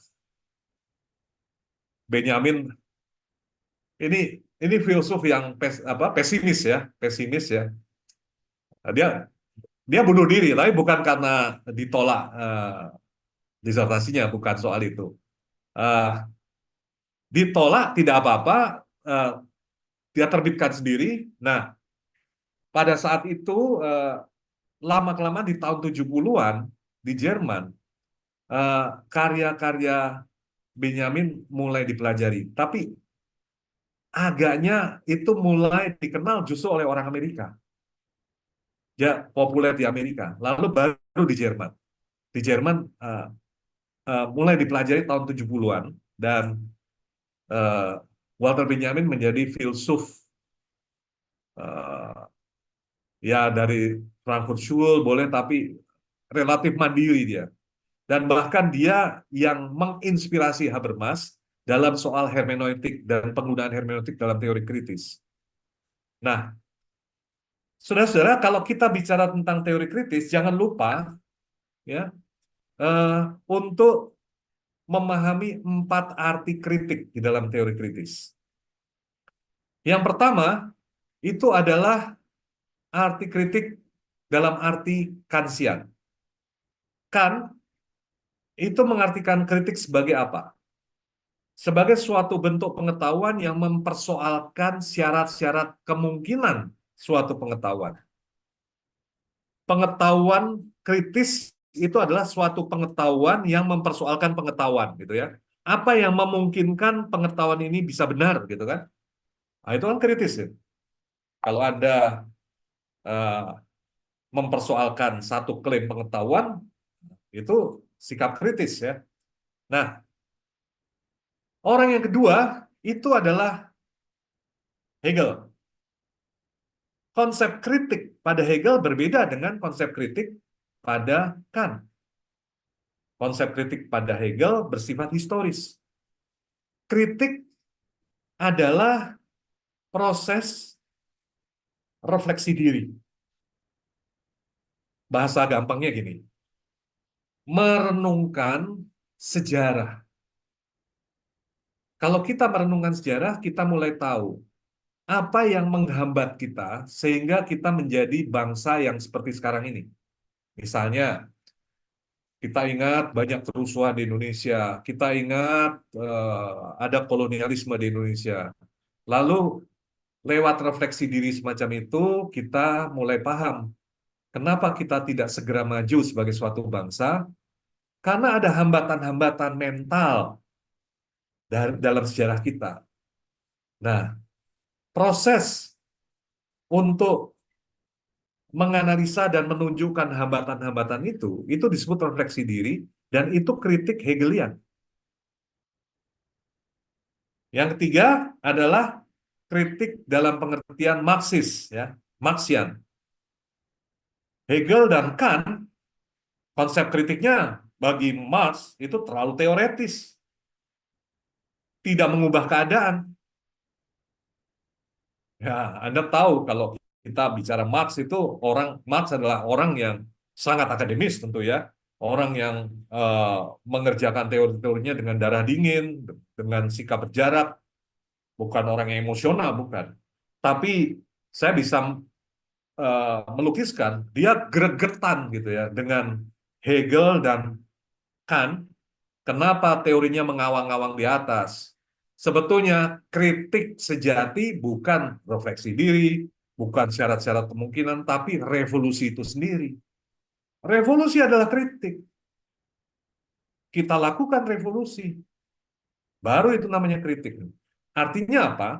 Benjamin ini filsuf yang pesimis ya, pesimis ya. Dia dia bunuh diri, tapi bukan karena ditolak disertasinya, bukan soal itu. Eh, Ditolak tidak apa-apa, dia terbitkan sendiri. Nah, pada saat itu lama-kelamaan di tahun 70-an di Jerman, karya-karya Benjamin mulai dipelajari. Tapi agaknya itu mulai dikenal justru oleh orang Amerika. Dia populer di Amerika, lalu baru di Jerman. Di Jerman mulai dipelajari tahun 70-an dan uh, Walter Benjamin menjadi filsuf uh, ya dari Frankfurt School boleh, tapi relatif mandiri dia. Dan bahkan dia yang menginspirasi Habermas dalam soal hermeneutik dan penggunaan hermeneutik dalam teori kritis. Nah, saudara-saudara, kalau kita bicara tentang teori kritis, jangan lupa ya eh, untuk memahami 4 arti kritik di dalam teori kritis. Yang pertama itu adalah arti kritik dalam arti Kantian. Kant itu mengartikan kritik sebagai apa? Sebagai suatu bentuk pengetahuan yang mempersoalkan syarat-syarat kemungkinan suatu pengetahuan. Pengetahuan kritis itu adalah suatu pengetahuan yang mempersoalkan pengetahuan, gitu ya. Apa yang memungkinkan pengetahuan ini bisa benar, gitu kan? Nah, itu kan kritis ya. Kalau Anda eh, mempersoalkan satu klaim pengetahuan, itu sikap kritis ya. Nah, orang yang kedua itu adalah Hegel. Konsep kritik pada Hegel berbeda dengan konsep kritik pada Kant. Konsep kritik pada Hegel bersifat historis. Kritik adalah proses refleksi diri. Bahasa gampangnya gini, merenungkan sejarah. Kalau kita merenungkan sejarah, kita mulai tahu apa yang menghambat kita sehingga kita menjadi bangsa yang seperti sekarang ini. Misalnya, kita ingat banyak kerusuhan di Indonesia, kita ingat ada kolonialisme di Indonesia. Lalu lewat refleksi diri semacam itu, kita mulai paham kenapa kita tidak segera maju sebagai suatu bangsa, karena ada hambatan-hambatan mental dalam sejarah kita. Nah, proses untuk menganalisa dan menunjukkan hambatan-hambatan itu disebut refleksi diri, dan itu kritik Hegelian. Yang ketiga adalah kritik dalam pengertian Marxis, ya, Marxian. Hegel dan Kant, konsep kritiknya bagi Marx itu terlalu teoretis, tidak mengubah keadaan. Ya, Anda tahu kalau kita bicara Marx itu Marx adalah orang yang sangat akademis tentu ya, orang yang mengerjakan teori-teorinya dengan darah dingin, dengan sikap berjarak, bukan orang yang emosional, bukan. Tapi saya bisa melukiskan dia gregetan gitu ya dengan Hegel dan Kant. Kenapa teorinya mengawang-awang di atas? Sebetulnya kritik sejati bukan refleksi diri, bukan syarat-syarat kemungkinan, tapi revolusi itu sendiri. Revolusi adalah kritik. Kita lakukan revolusi, baru itu namanya kritik. Artinya apa?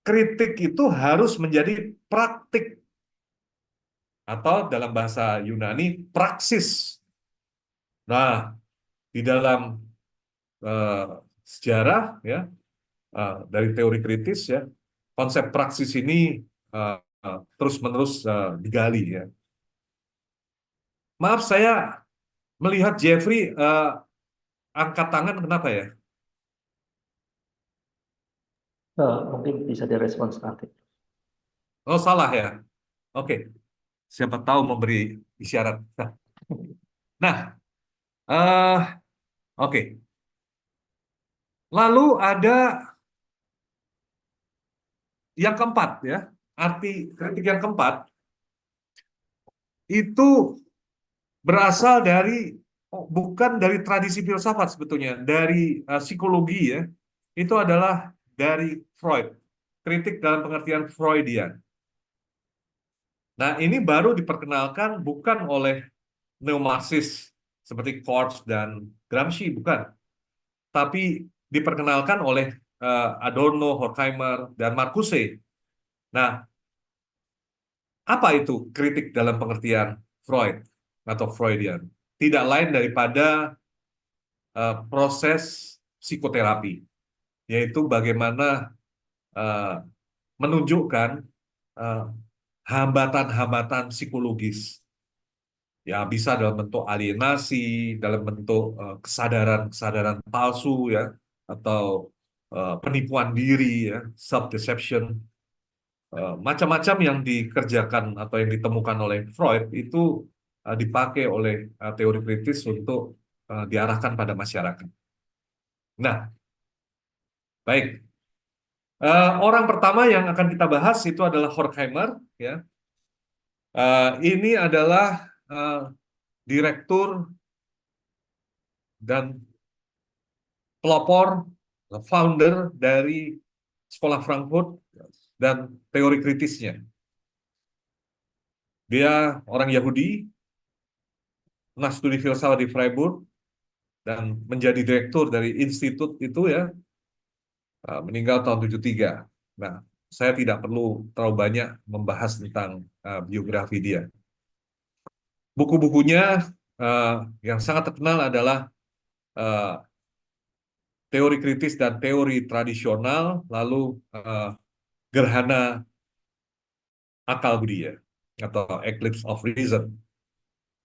Kritik itu harus menjadi praktik, atau dalam bahasa Yunani praksis. Nah, di dalam eh, sejarah ya, dari teori kritis ya, konsep praksis ini eh, terus-menerus digali ya. Maaf, saya melihat Jeffrey angkat tangan, kenapa ya? Mungkin bisa direspons nanti. Oh, salah ya. Oke, siapa tahu memberi isyarat. Nah, oke. Lalu ada yang keempat ya. Arti kritik yang keempat itu berasal dari bukan dari tradisi filsafat sebetulnya, dari psikologi ya, itu adalah dari Freud, kritik dalam pengertian Freudian. Nah, ini baru diperkenalkan bukan oleh neo-Marxis seperti Kortz dan Gramsci, bukan, tapi diperkenalkan oleh Adorno, Horkheimer, dan Marcuse. Nah, apa itu kritik dalam pengertian Freud atau Freudian? Tidak lain daripada proses psikoterapi, yaitu bagaimana eh, menunjukkan eh, hambatan-hambatan psikologis, ya bisa dalam bentuk alienasi, dalam bentuk kesadaran-kesadaran palsu ya, atau penipuan diri ya, self-deception. Macam-macam yang dikerjakan atau yang ditemukan oleh Freud itu dipakai oleh teori kritis untuk diarahkan pada masyarakat. Nah, baik. Orang pertama yang akan kita bahas itu adalah Horkheimer. Ya, ini adalah direktur dan pelopor, founder dari Sekolah Frankfurt dan teori kritisnya. Dia orang Yahudi, pernah studi filsafat di Freiburg, dan menjadi direktur dari institut itu ya, meninggal tahun 73. Nah, saya tidak perlu terlalu banyak membahas tentang biografi dia. Buku-bukunya uh, yang sangat terkenal adalah uh, teori kritis dan teori tradisional, lalu gerhana akal budi ya, atau eclipse of reason.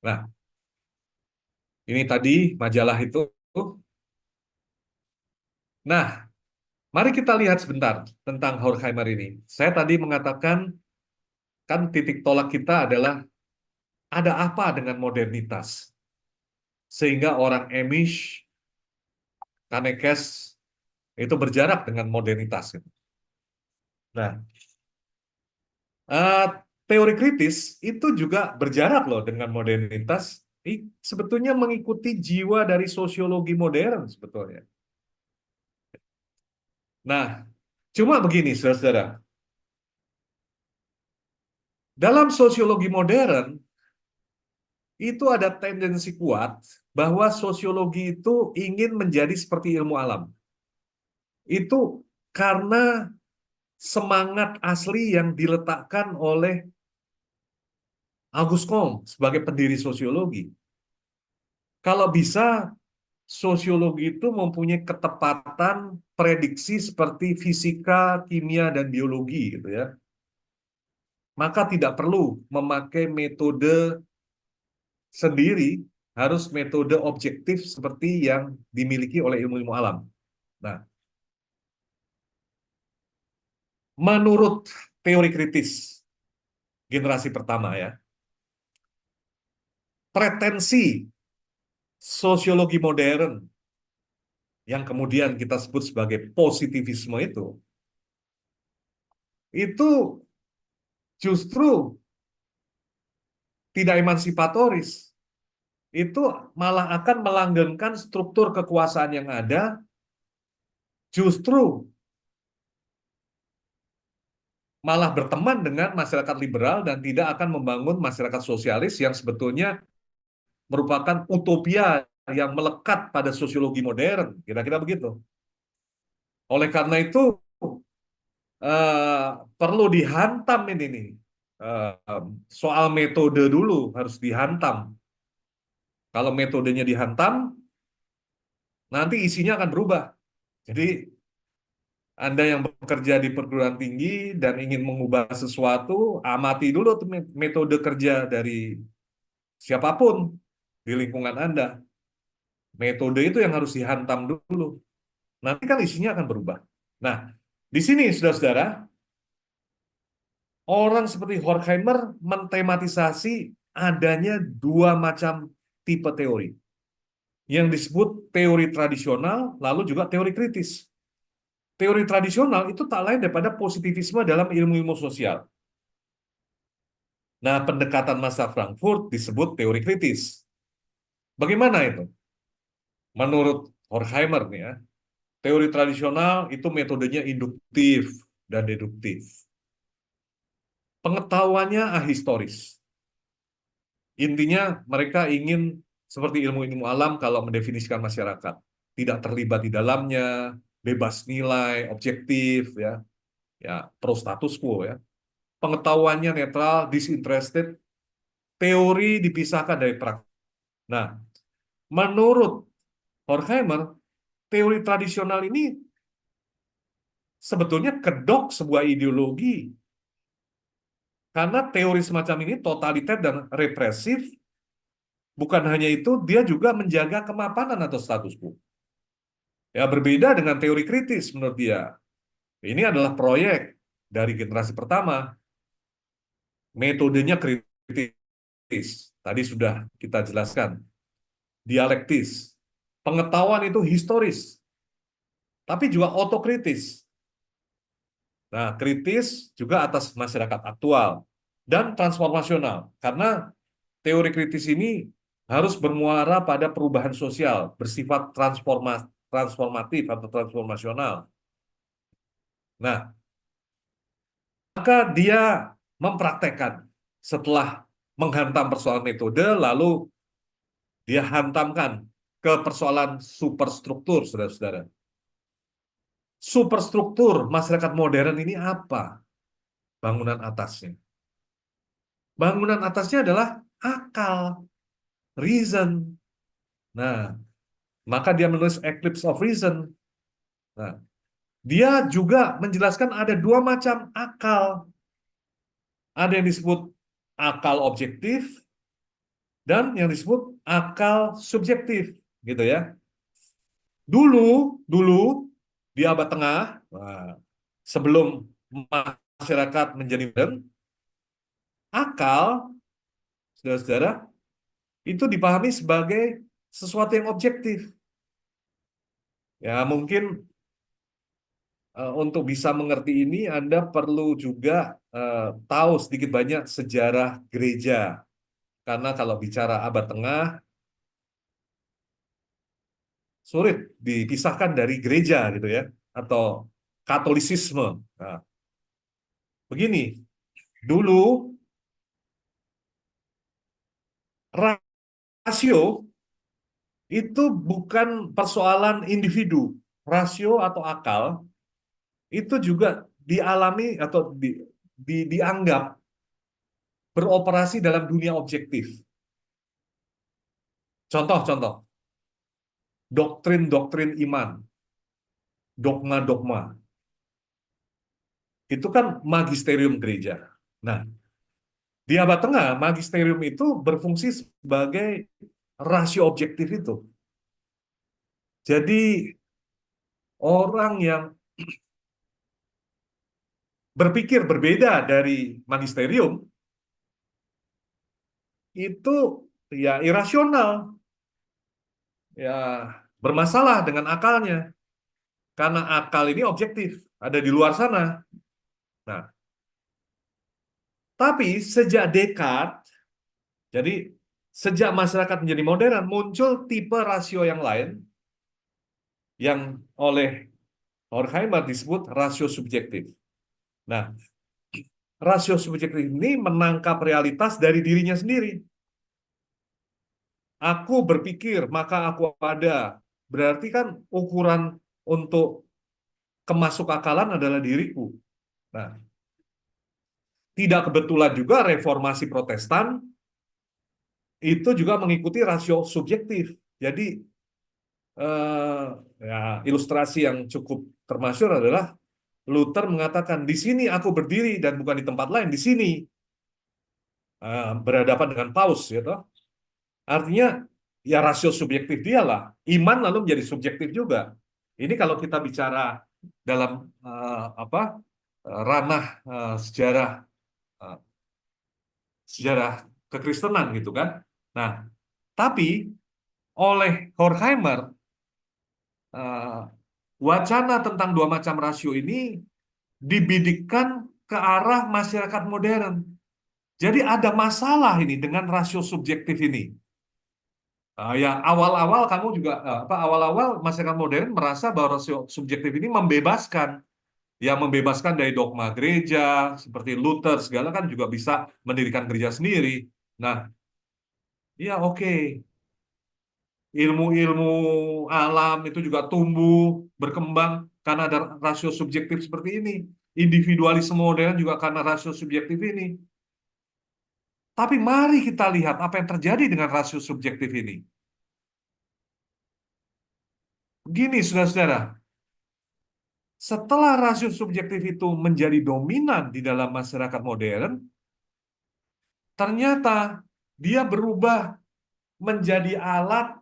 Nah, ini tadi majalah itu. Nah, mari kita lihat sebentar tentang Horkheimer ini. Saya tadi mengatakan, kan titik tolak kita adalah ada apa dengan modernitas? Sehingga orang Amish, Kanekes, itu berjarak dengan modernitas. Nah, eh, teori kritis itu juga berjarak loh dengan modernitas. Sebetulnya mengikuti jiwa dari sosiologi modern sebetulnya. Nah, cuma begini, saudara. Dalam sosiologi modern, itu ada tendensi kuat bahwa sosiologi itu ingin menjadi seperti ilmu alam. Itu karena semangat asli yang diletakkan oleh Auguste Comte sebagai pendiri sosiologi. Kalau bisa, sosiologi itu mempunyai ketepatan prediksi seperti fisika, kimia, dan biologi gitu ya. Maka tidak perlu memakai metode sendiri, harus metode objektif seperti yang dimiliki oleh ilmu-ilmu alam. Nah, menurut teori kritis generasi pertama ya, pretensi sosiologi modern yang kemudian kita sebut sebagai positivisme itu justru tidak emansipatoris. Itu malah akan melanggengkan struktur kekuasaan yang ada, justru malah berteman dengan masyarakat liberal dan tidak akan membangun masyarakat sosialis yang sebetulnya merupakan utopia yang melekat pada sosiologi modern, kira-kira begitu. Oleh karena itu, perlu dihantam ini nih. Soal metode dulu harus dihantam. Kalau metodenya dihantam, nanti isinya akan berubah. Jadi, Anda yang bekerja di perguruan tinggi dan ingin mengubah sesuatu, amati dulu tuh metode kerja dari siapapun di lingkungan Anda. Metode itu yang harus dihantam dulu. Nanti kan isinya akan berubah. Nah, di sini, saudara-saudara, orang seperti Horkheimer mentematisasi adanya dua macam tipe teori. Yang disebut teori tradisional, lalu juga teori kritis. Teori tradisional itu tak lain daripada positivisme dalam ilmu-ilmu sosial. Nah, pendekatan masa Frankfurt disebut teori kritis. Bagaimana itu? Menurut Horkheimer nih ya, teori tradisional itu metodenya induktif dan deduktif. Pengetahuannya ahistoris. Intinya mereka ingin seperti ilmu-ilmu alam kalau mendefinisikan masyarakat, tidak terlibat di dalamnya, bebas nilai, objektif ya, ya pro status quo ya. Pengetahuannya netral, disinterested, teori dipisahkan dari praktik. Nah, menurut Horkheimer, teori tradisional ini sebetulnya kedok sebuah ideologi. Karena teori semacam ini totaliter dan represif, bukan hanya itu, dia juga menjaga kemapanan atau status quo. Ya, berbeda dengan teori kritis menurut dia. Ini adalah proyek dari generasi pertama. Metodenya kritis. Tadi sudah kita jelaskan. Dialektis. Pengetahuan itu historis, tapi juga otokritis. Nah, kritis juga atas masyarakat aktual dan transformasional. Karena teori kritis ini harus bermuara pada perubahan sosial, bersifat transformatif atau transformasional. Nah, maka dia mempraktekkan setelah menghantam persoalan metode, lalu dia hantamkan ke persoalan superstruktur, saudara-saudara. Superstruktur masyarakat modern ini apa? Bangunan atasnya. Bangunan atasnya adalah akal, reason. Nah, maka dia menulis Eclipse of Reason. Nah, dia juga menjelaskan ada dua macam akal. Ada yang disebut akal objektif dan yang disebut akal subjektif, gitu ya. Dulu di abad tengah, sebelum masyarakat menjadi modern, akal, saudara-saudara, itu dipahami sebagai sesuatu yang objektif. Ya, mungkin untuk bisa mengerti ini, Anda perlu juga tahu sedikit banyak sejarah gereja. Karena kalau bicara abad tengah, sulit dipisahkan dari gereja gitu ya, atau Katolisisme. Nah, begini, dulu rasio itu bukan persoalan individu. Rasio atau akal itu juga dialami atau dianggap beroperasi dalam dunia objektif. Contoh-contoh, doktrin-doktrin iman, dogma-dogma, itu kan magisterium gereja. Nah, di abad tengah, magisterium itu berfungsi sebagai rasio objektif itu. Jadi, orang yang berpikir berbeda dari magisterium, itu ya irasional, ya bermasalah dengan akalnya. Karena akal ini objektif, ada di luar sana. Nah, tapi sejak Descartes, jadi sejak masyarakat menjadi modern, muncul tipe rasio yang lain, yang oleh Horkheimer disebut rasio subjektif. Nah, rasio subjektif ini menangkap realitas dari dirinya sendiri. Aku berpikir, maka aku ada. Berarti kan ukuran untuk kemasuk akalan adalah diriku. Nah, tidak kebetulan juga reformasi Protestan itu juga mengikuti rasio subjektif. Jadi, ya, ilustrasi yang cukup termasyhur adalah Luther mengatakan, di sini aku berdiri dan bukan di tempat lain, di sini berhadapan dengan paus, gitu. Artinya ya rasio subjektif dia lah. Iman lalu menjadi subjektif juga. Ini kalau kita bicara dalam apa ranah sejarah uh, sejarah kekristenan gitu kan. Nah, tapi oleh Horkheimer uh, wacana tentang dua macam rasio ini dibidikkan ke arah masyarakat modern. Jadi ada masalah ini dengan rasio subjektif ini. Ya awal-awal kamu juga apa awal-awal masyarakat modern merasa bahwa rasio subjektif ini membebaskan, ya membebaskan dari dogma gereja seperti Luther segala kan juga bisa mendirikan gereja sendiri. Nah, ya oke, ilmu-ilmu alam itu juga tumbuh berkembang karena ada rasio subjektif seperti ini. Individualisme modern juga karena rasio subjektif ini. Tapi mari kita lihat apa yang terjadi dengan rasio subjektif ini. Gini, saudara-saudara, setelah rasio subjektif itu menjadi dominan di dalam masyarakat modern, ternyata dia berubah menjadi alat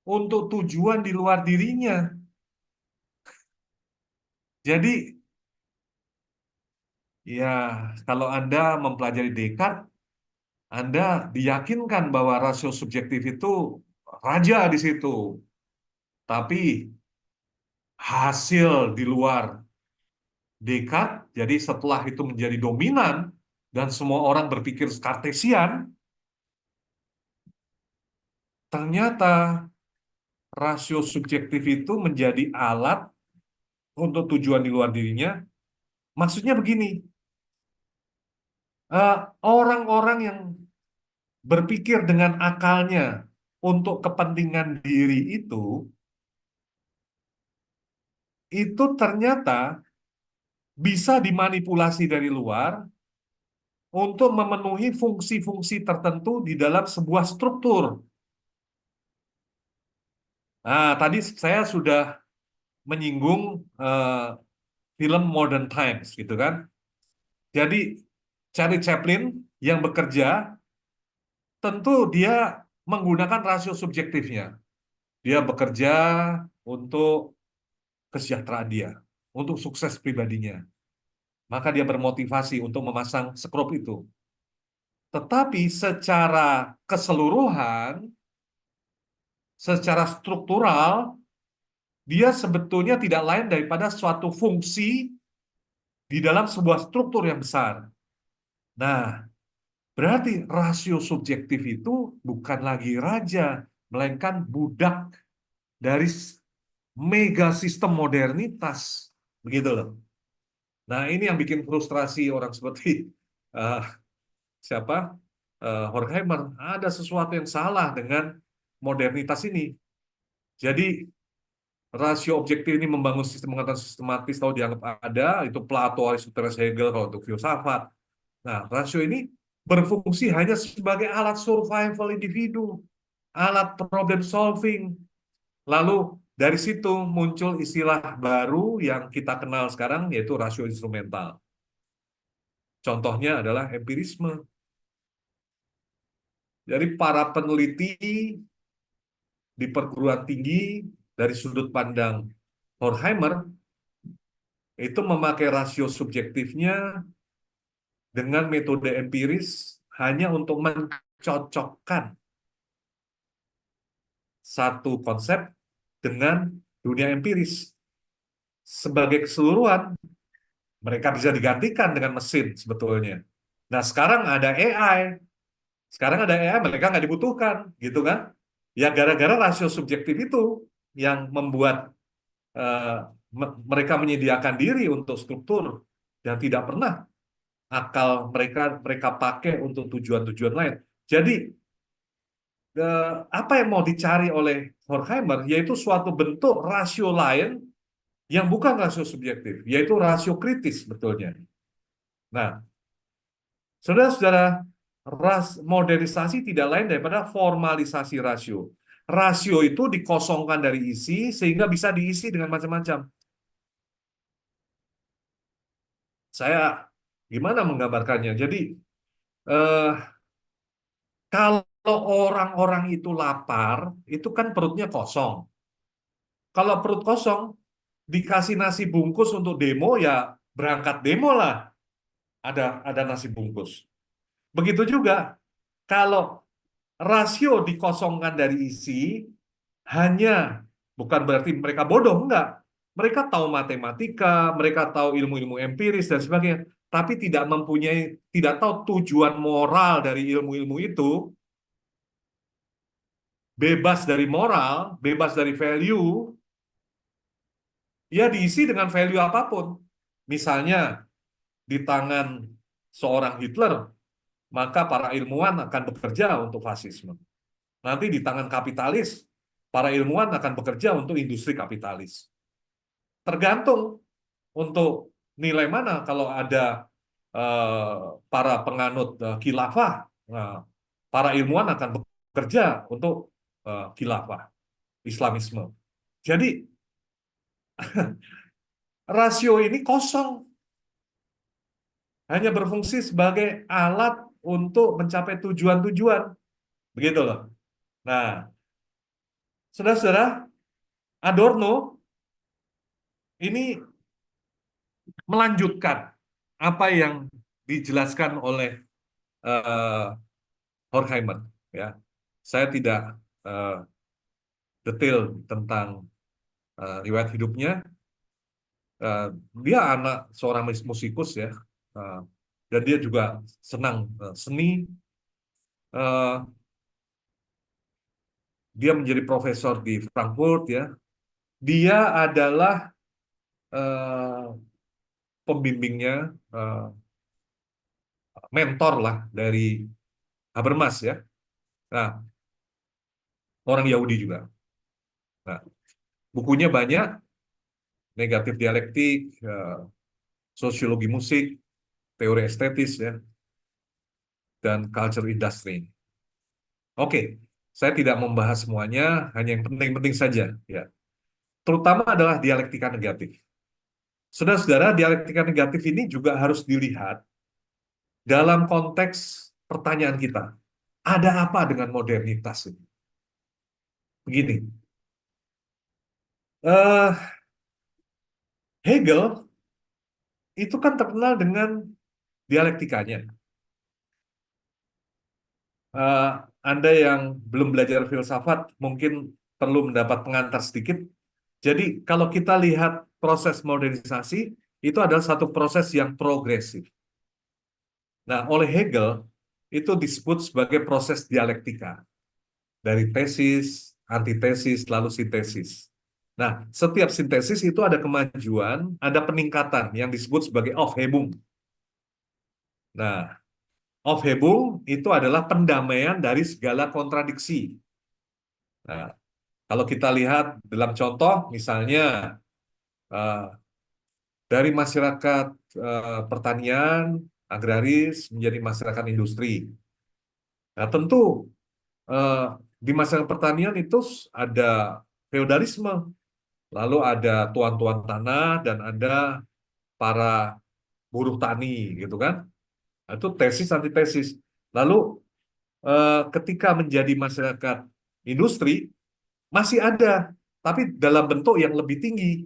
untuk tujuan di luar dirinya. Jadi, ya, kalau Anda mempelajari Descartes, Anda diyakinkan bahwa rasio subjektif itu raja di situ. Tapi hasil di luar Descartes, jadi setelah itu menjadi dominan dan semua orang berpikir Kartesian, ternyata rasio subjektif itu menjadi alat untuk tujuan di luar dirinya. Maksudnya begini, orang-orang yang berpikir dengan akalnya untuk kepentingan diri itu ternyata bisa dimanipulasi dari luar untuk memenuhi fungsi-fungsi tertentu di dalam sebuah struktur. Nah, tadi saya sudah menyinggung eh, film Modern Times, gitu kan. Jadi Charlie Chaplin yang bekerja tentu dia menggunakan rasio subjektifnya. Dia bekerja untuk kesejahteraan dia, untuk sukses pribadinya. Maka dia bermotivasi untuk memasang skrup itu. Tetapi secara keseluruhan, secara struktural, dia sebetulnya tidak lain daripada suatu fungsi di dalam sebuah struktur yang besar. Nah, berarti rasio subjektif itu bukan lagi raja, melainkan budak dari mega sistem modernitas. Begitu loh. Nah, ini yang bikin frustrasi orang seperti eh, siapa? Horkheimer. Ada sesuatu yang salah dengan modernitas ini. Jadi, rasio objektif ini membangun sistem pengetahuan sistematis tahu dianggap ada, itu Plato, Aristoteles, Hegel kalau untuk filsafat. Nah, rasio ini berfungsi hanya sebagai alat survival individu, alat problem solving. Lalu dari situ muncul istilah baru yang kita kenal sekarang yaitu rasio instrumental. Contohnya adalah empirisme. Jadi para peneliti di perguruan tinggi dari sudut pandang Horkheimer itu memakai rasio subjektifnya dengan metode empiris hanya untuk mencocokkan satu konsep dengan dunia empiris. Sebagai keseluruhan, mereka bisa digantikan dengan mesin sebetulnya. Nah, sekarang ada AI. Sekarang ada AI, mereka nggak dibutuhkan, gitu kan? Ya, gara-gara rasio subjektif itu yang membuat eh, mereka menyediakan diri untuk struktur yang tidak pernah akal mereka mereka pakai untuk tujuan-tujuan lain. Jadi apa yang mau dicari oleh Horkheimer yaitu suatu bentuk rasio lain yang bukan rasio subjektif, yaitu rasio kritis betulnya. Nah, saudara-saudara, modernisasi tidak lain daripada formalisasi rasio. Rasio itu dikosongkan dari isi sehingga bisa diisi dengan macam-macam. Saya gimana menggambarkannya? Jadi, eh, kalau orang-orang itu lapar, itu kan perutnya kosong. Kalau perut kosong, dikasih nasi bungkus untuk demo, ya berangkat demo lah. Ada nasi bungkus. Begitu juga, kalau rasio dikosongkan dari isi, hanya bukan berarti mereka bodoh, enggak. Mereka tahu matematika, mereka tahu ilmu-ilmu empiris dan sebagainya, tapi tidak tahu tujuan moral dari ilmu-ilmu itu, bebas dari moral, bebas dari value, ya diisi dengan value apapun. Misalnya di tangan seorang Hitler, maka para ilmuwan akan bekerja untuk fasisme. Nanti di tangan kapitalis, para ilmuwan akan bekerja untuk industri kapitalis. Tergantung untuk nilai mana. Kalau ada para penganut khilafah, para ilmuwan akan bekerja untuk khilafah, Islamisme. Jadi rasio ini kosong, hanya berfungsi sebagai alat untuk mencapai tujuan-tujuan, begitu loh. Nah, saudara-saudara, Adorno ini melanjutkan apa yang dijelaskan oleh uh, Horkheimer. Ya, saya tidak detail tentang riwayat hidupnya. Dia anak seorang musikus ya, uh, dan dia juga senang seni. Uh, dia menjadi profesor di Frankfurt ya. Dia adalah uh, pembimbingnya, mentor lah dari Habermas ya. Nah, orang Yahudi juga. Nah, bukunya banyak, negatif dialektik, sosiologi musik, teori estetis ya, dan culture industry. Oke, saya tidak membahas semuanya, hanya yang penting-penting saja ya. Terutama adalah dialektika negatif. Saudara-saudara, dialektika negatif ini juga harus dilihat dalam konteks pertanyaan kita. Ada apa dengan modernitas ini? Begini, Hegel itu kan terkenal dengan dialektikanya. Eh, Anda yang belum belajar filsafat mungkin perlu mendapat pengantar sedikit. Jadi kalau kita lihat proses modernisasi, itu adalah satu proses yang progresif. Nah, oleh Hegel, itu disebut sebagai proses dialektika. Dari tesis, antitesis, lalu sintesis. Nah, setiap sintesis itu ada kemajuan, ada peningkatan yang disebut sebagai Aufhebung. Nah, Aufhebung itu adalah pendamaian dari segala kontradiksi. Nah, kalau kita lihat dalam contoh, misalnya eh, dari masyarakat pertanian, agraris, menjadi masyarakat industri. Nah, tentu eh, di masyarakat pertanian itu ada feodalisme, lalu ada tuan-tuan tanah, dan ada para buruh tani, gitu kan? Nah, itu tesis antitesis. Lalu ketika menjadi masyarakat industri, masih ada, tapi dalam bentuk yang lebih tinggi.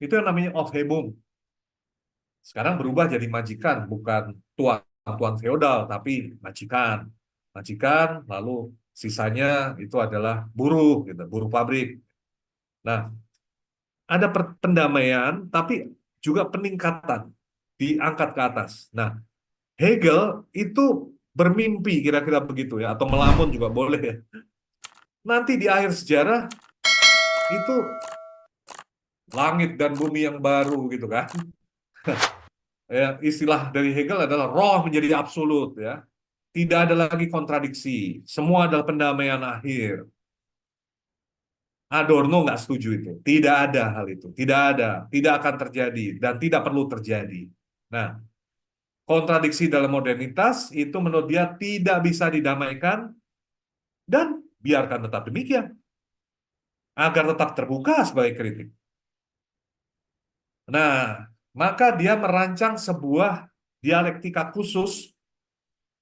Itu yang namanya Aufhebung. Sekarang berubah jadi majikan, bukan tuan feodal, tapi majikan. Majikan, lalu sisanya itu adalah buruh, gitu, buruh pabrik. Nah, ada pendamaian, tapi juga peningkatan, diangkat ke atas. Nah, Hegel itu bermimpi kira-kira begitu ya, atau melamun juga boleh ya. Nanti di akhir sejarah itu langit dan bumi yang baru gitu kan. Ya, istilah dari Hegel adalah roh menjadi absolut ya. Tidak ada lagi kontradiksi. Semua adalah pendamaian akhir. Adorno nggak setuju itu. Tidak ada hal itu. Tidak ada. Tidak akan terjadi. Dan tidak perlu terjadi. Nah, kontradiksi dalam modernitas itu menurut dia tidak bisa didamaikan dan biarkan tetap demikian. Agar tetap terbuka sebagai kritik. Nah, maka dia merancang sebuah dialektika khusus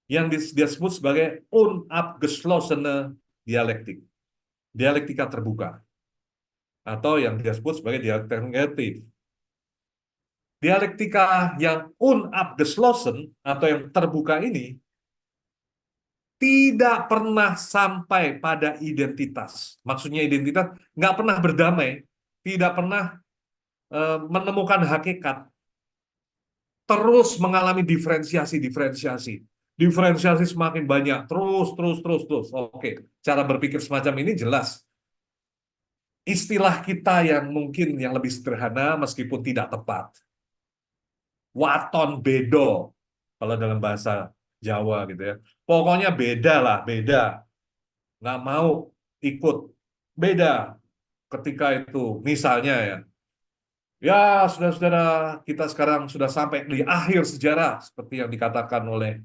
yang disebut sebagai unabgeschlossene Dialektik. Dialektika terbuka. Atau yang disebut sebagai dialektika negatif. Dialektika yang unabgeschlossen atau yang terbuka ini tidak pernah sampai pada identitas. Maksudnya identitas nggak pernah berdamai, tidak pernah menemukan hakikat, terus mengalami diferensiasi-diferensiasi. Diferensiasi semakin banyak, terus, terus, terus, terus. Oke, cara berpikir semacam ini jelas. Istilah kita yang mungkin yang lebih sederhana meskipun tidak tepat. Waton bedo, kalau dalam bahasa Jawa gitu ya. Pokoknya beda lah, beda. Nggak mau ikut. Beda ketika itu. Misalnya ya, ya saudara-saudara, kita sekarang sudah sampai di akhir sejarah, seperti yang dikatakan oleh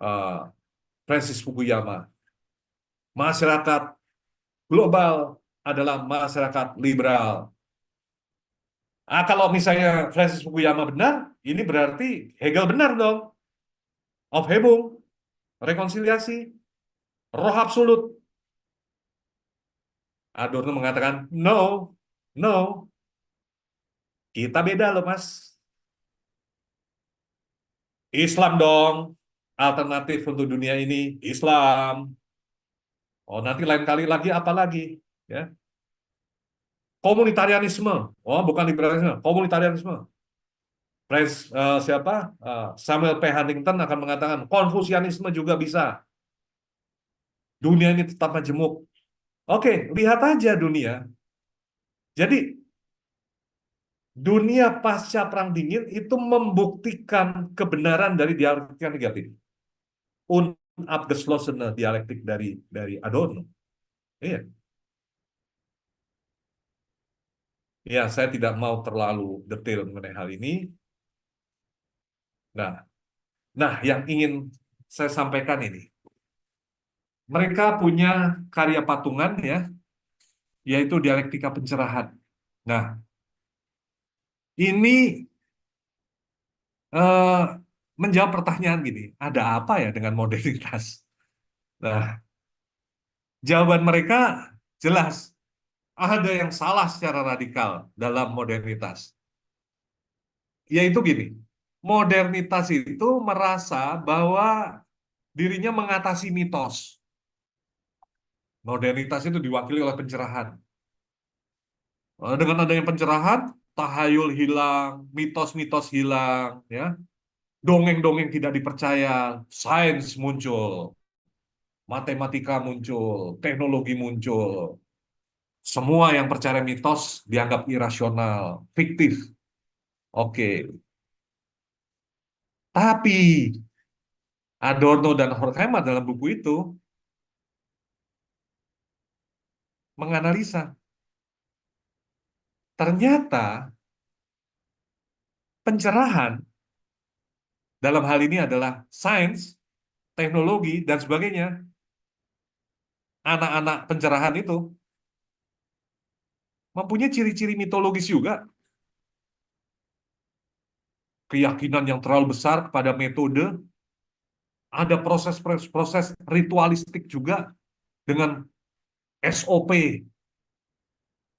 uh, Francis Fukuyama. Masyarakat global adalah masyarakat liberal. Kalau misalnya Francis Fukuyama benar, ini berarti Hegel benar dong. Aufhebung, rekonsiliasi, roh absolut. Adorno mengatakan, no, no, kita beda loh mas. Islam dong, alternatif untuk dunia ini, Islam. Oh nanti lain kali lagi apa lagi? Ya, komunitarianisme. Oh bukan liberalisme, komunitarianisme. Siapa? Samuel P. Huntington akan mengatakan Konfusianisme juga bisa. Dunia ini tetap majemuk. Oke, lihat aja dunia. Jadi dunia pasca Perang Dingin itu membuktikan kebenaran dari dialektika negatif. Unabgeschlossene dialektik dari Adorno. Iya. Ya, saya tidak mau terlalu detail mengenai hal ini. Nah, yang ingin saya sampaikan ini, mereka punya karya patungan ya, yaitu dialektika pencerahan. Nah, ini eh, menjawab pertanyaan gini, ada apa ya dengan modernitas? Nah, jawaban mereka jelas, ada yang salah secara radikal dalam modernitas. Yaitu gini, modernitas itu merasa bahwa dirinya mengatasi mitos. Modernitas itu diwakili oleh pencerahan. Dengan adanya pencerahan, tahayul hilang, mitos-mitos hilang, ya, dongeng-dongeng tidak dipercaya, sains muncul, matematika muncul, teknologi muncul. Semua yang percaya mitos dianggap irasional, fiktif. Oke, tapi Adorno dan Horkheimer dalam buku itu menganalisa, ternyata pencerahan dalam hal ini adalah sains, teknologi, dan sebagainya. Anak-anak pencerahan itu mempunyai ciri-ciri mitologis juga. Keyakinan yang terlalu besar kepada metode, ada proses-proses ritualistik juga dengan SOP.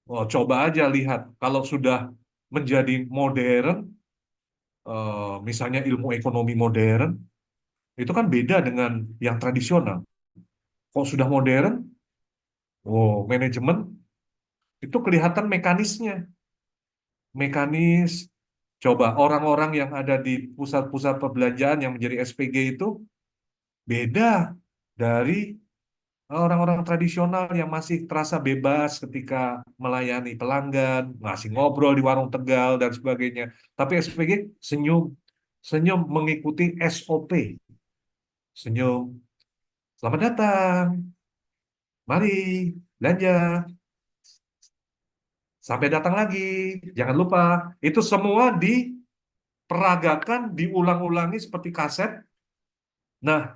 Oh, coba aja lihat, kalau sudah menjadi modern, misalnya ilmu ekonomi modern, itu kan beda dengan yang tradisional. Kok sudah modern, oh, manajemen, itu kelihatan mekanisnya. Mekanis, coba orang-orang yang ada di pusat-pusat perbelanjaan yang menjadi SPG itu beda dari orang-orang tradisional yang masih terasa bebas ketika melayani pelanggan, masih ngobrol di warung Tegal dan sebagainya. Tapi SPG senyum, senyum mengikuti SOP, senyum. Selamat datang, mari belanja, sampai datang lagi. Jangan lupa, itu semua diperagakan, diulang-ulangi seperti kaset. Nah,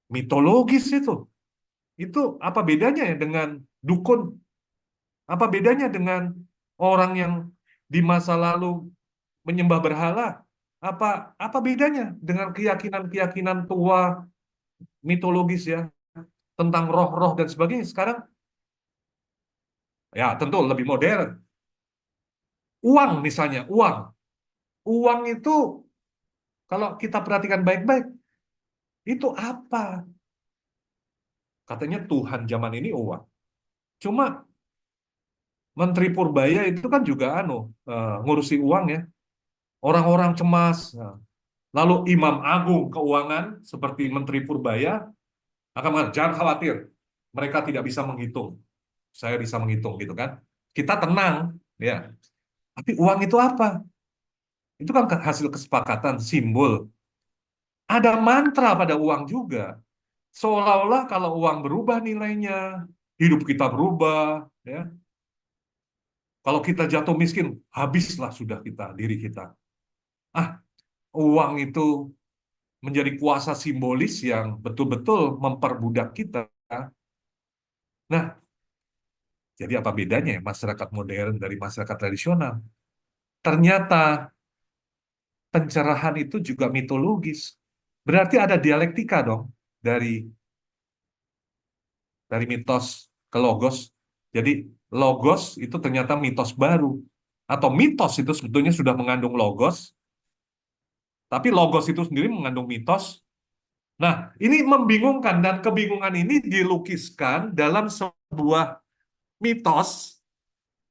mitologis itu. Itu apa bedanya ya dengan dukun? Apa bedanya dengan orang yang di masa lalu menyembah berhala? Apa apa bedanya dengan keyakinan-keyakinan tua mitologis ya tentang roh-roh dan sebagainya? Sekarang ya tentu lebih modern. Uang misalnya, uang. Uang itu kalau kita perhatikan baik-baik, itu apa? Katanya Tuhan zaman ini uang. Cuma Menteri Purbaya itu kan juga ngurusi uang ya. Orang-orang cemas. Nah, Lalu Imam Agung Keuangan seperti Menteri Purbaya akan mengatakan, jangan khawatir, mereka tidak bisa menghitung. Saya bisa menghitung gitu kan. Kita tenang, ya. Tapi uang itu apa? Itu kan hasil kesepakatan, simbol. Ada mantra pada uang juga. Seolah-olah kalau uang berubah nilainya, hidup kita berubah, ya. Kalau kita jatuh miskin, habislah sudah kita, diri kita. Ah, uang itu menjadi kuasa simbolis yang betul-betul memperbudak kita. Nah, jadi apa bedanya ya masyarakat modern dari masyarakat tradisional? Ternyata pencerahan itu juga mitologis. Berarti ada dialektika dong dari mitos ke logos. Jadi logos itu ternyata mitos baru. Atau mitos itu sebetulnya sudah mengandung logos, tapi logos itu sendiri mengandung mitos. Nah, ini membingungkan dan kebingungan ini dilukiskan dalam sebuah mitos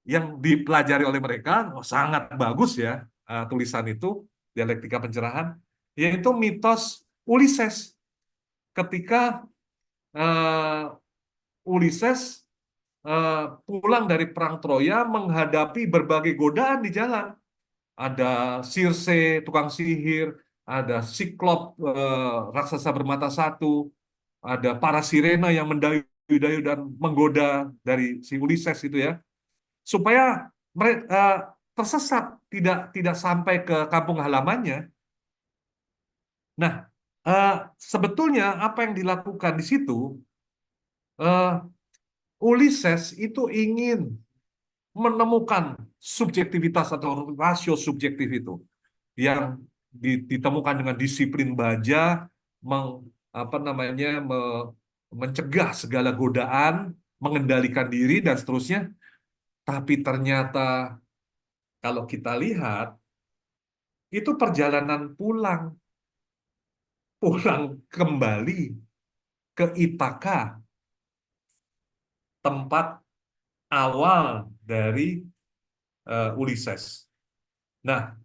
yang dipelajari oleh mereka. Oh, sangat bagus ya tulisan itu, dialektika pencerahan, yaitu mitos Ulises. Ketika Ulises pulang dari perang Troya menghadapi berbagai godaan di jalan. Ada Circe, tukang sihir, ada Siklop, raksasa bermata satu, ada para sirena yang mendayu-dayu dan menggoda dari si Ulises itu ya, supaya mereka tersesat, tidak tidak sampai ke kampung halamannya. Nah, eh, sebetulnya apa yang dilakukan di situ, eh, Ulises itu ingin menemukan subjektivitas atau rasio subjektif itu yang ditemukan dengan disiplin baja, meng, apa namanya, mencegah segala godaan, mengendalikan diri dan seterusnya. Tapi ternyata kalau kita lihat itu perjalanan pulang, pulang kembali ke Ithaka, tempat awal dari Ulysses. Nah,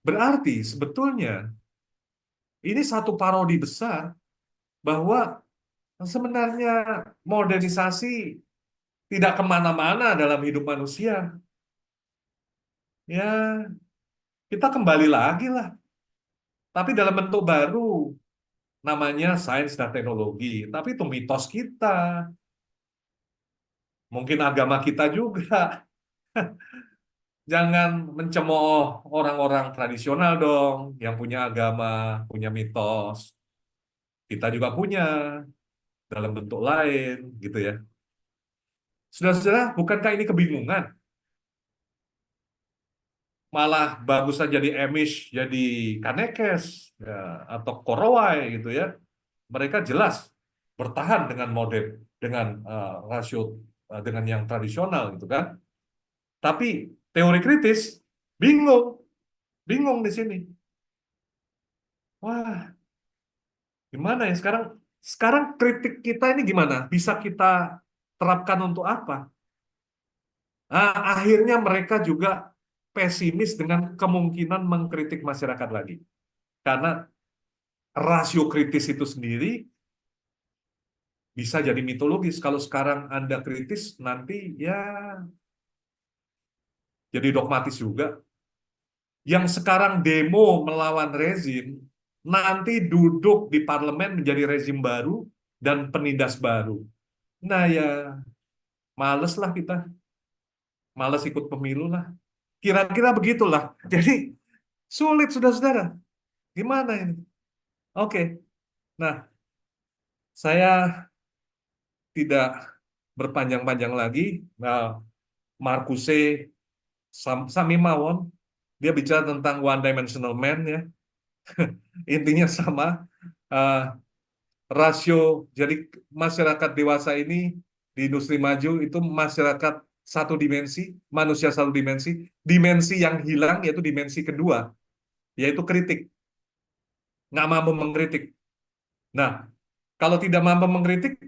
berarti sebetulnya ini satu parodi besar bahwa sebenarnya modernisasi tidak kemana-mana dalam hidup manusia. Ya, kita kembali lagi lah. Tapi dalam bentuk baru, namanya sains dan teknologi. Tapi itu mitos kita. Mungkin agama kita juga. Jangan mencemooh orang-orang tradisional dong, yang punya agama, punya mitos. Kita juga punya dalam bentuk lain, gitu ya. Saudara-saudara, bukankah ini kebingungan? Malah bagusan jadi Amish, jadi Kanekes, ya, atau Korowai gitu ya. Mereka jelas bertahan dengan model, dengan rasio, dengan yang tradisional gitu kan. Tapi teori kritis bingung, bingung di sini. Wah, gimana ya sekarang? Sekarang kritik kita ini gimana? Bisa kita terapkan untuk apa? Akhirnya mereka juga pesimis dengan kemungkinan mengkritik masyarakat lagi. Karena rasio kritis itu sendiri bisa jadi mitologis. Kalau sekarang Anda kritis, nanti ya jadi dogmatis juga. Yang sekarang demo melawan rezim, nanti duduk di parlemen menjadi rezim baru dan penindas baru. Nah ya, males lah kita. Males ikut pemilu lah. Kira-kira begitulah. Jadi sulit, saudara-saudara. Gimana ini? Oke. Nah, saya tidak berpanjang-panjang lagi. Nah, Marcuse Sami Mawon, dia bicara tentang one dimensional man ya. Intinya sama, eh, rasio. Jadi masyarakat dewasa ini di industri maju itu masyarakat satu dimensi, manusia satu dimensi. Dimensi yang hilang yaitu dimensi kedua, yaitu kritik. Nggak mampu mengkritik. Nah, kalau tidak mampu mengkritik,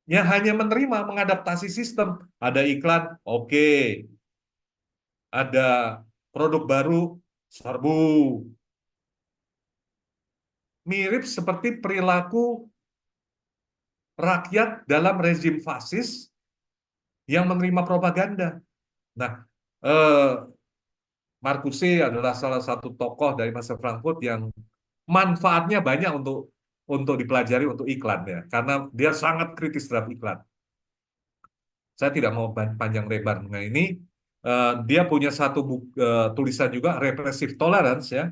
ya hanya menerima, mengadaptasi sistem. Ada iklan, oke. Ada produk baru, serbu. mirip seperti perilaku rakyat dalam rezim fasis yang menerima propaganda. Nah, eh, Marcuse adalah salah satu tokoh dari masa Frankfurt yang manfaatnya banyak untuk dipelajari untuk iklan ya, karena dia sangat kritis terhadap iklan. Saya tidak mau panjang lebar mengenai ini. Dia punya satu tulisan juga, Repressive Tolerance ya.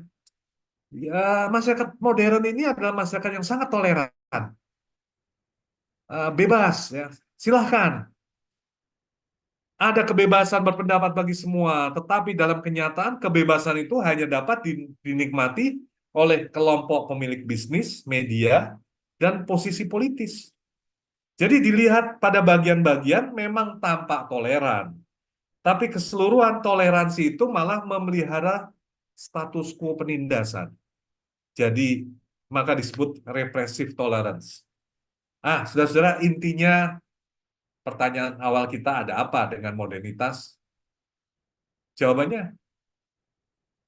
Ya, masyarakat modern ini adalah masyarakat yang sangat toleran, bebas ya. Silahkan, ada kebebasan berpendapat bagi semua, tetapi dalam kenyataan kebebasan itu hanya dapat dinikmati oleh kelompok pemilik bisnis, media, dan posisi politis. Jadi dilihat pada bagian-bagian memang tampak toleran, tapi keseluruhan toleransi itu malah memelihara status quo penindasan. Jadi maka disebut repressive tolerance. Saudara-saudara, intinya pertanyaan awal kita ada apa dengan modernitas? Jawabannya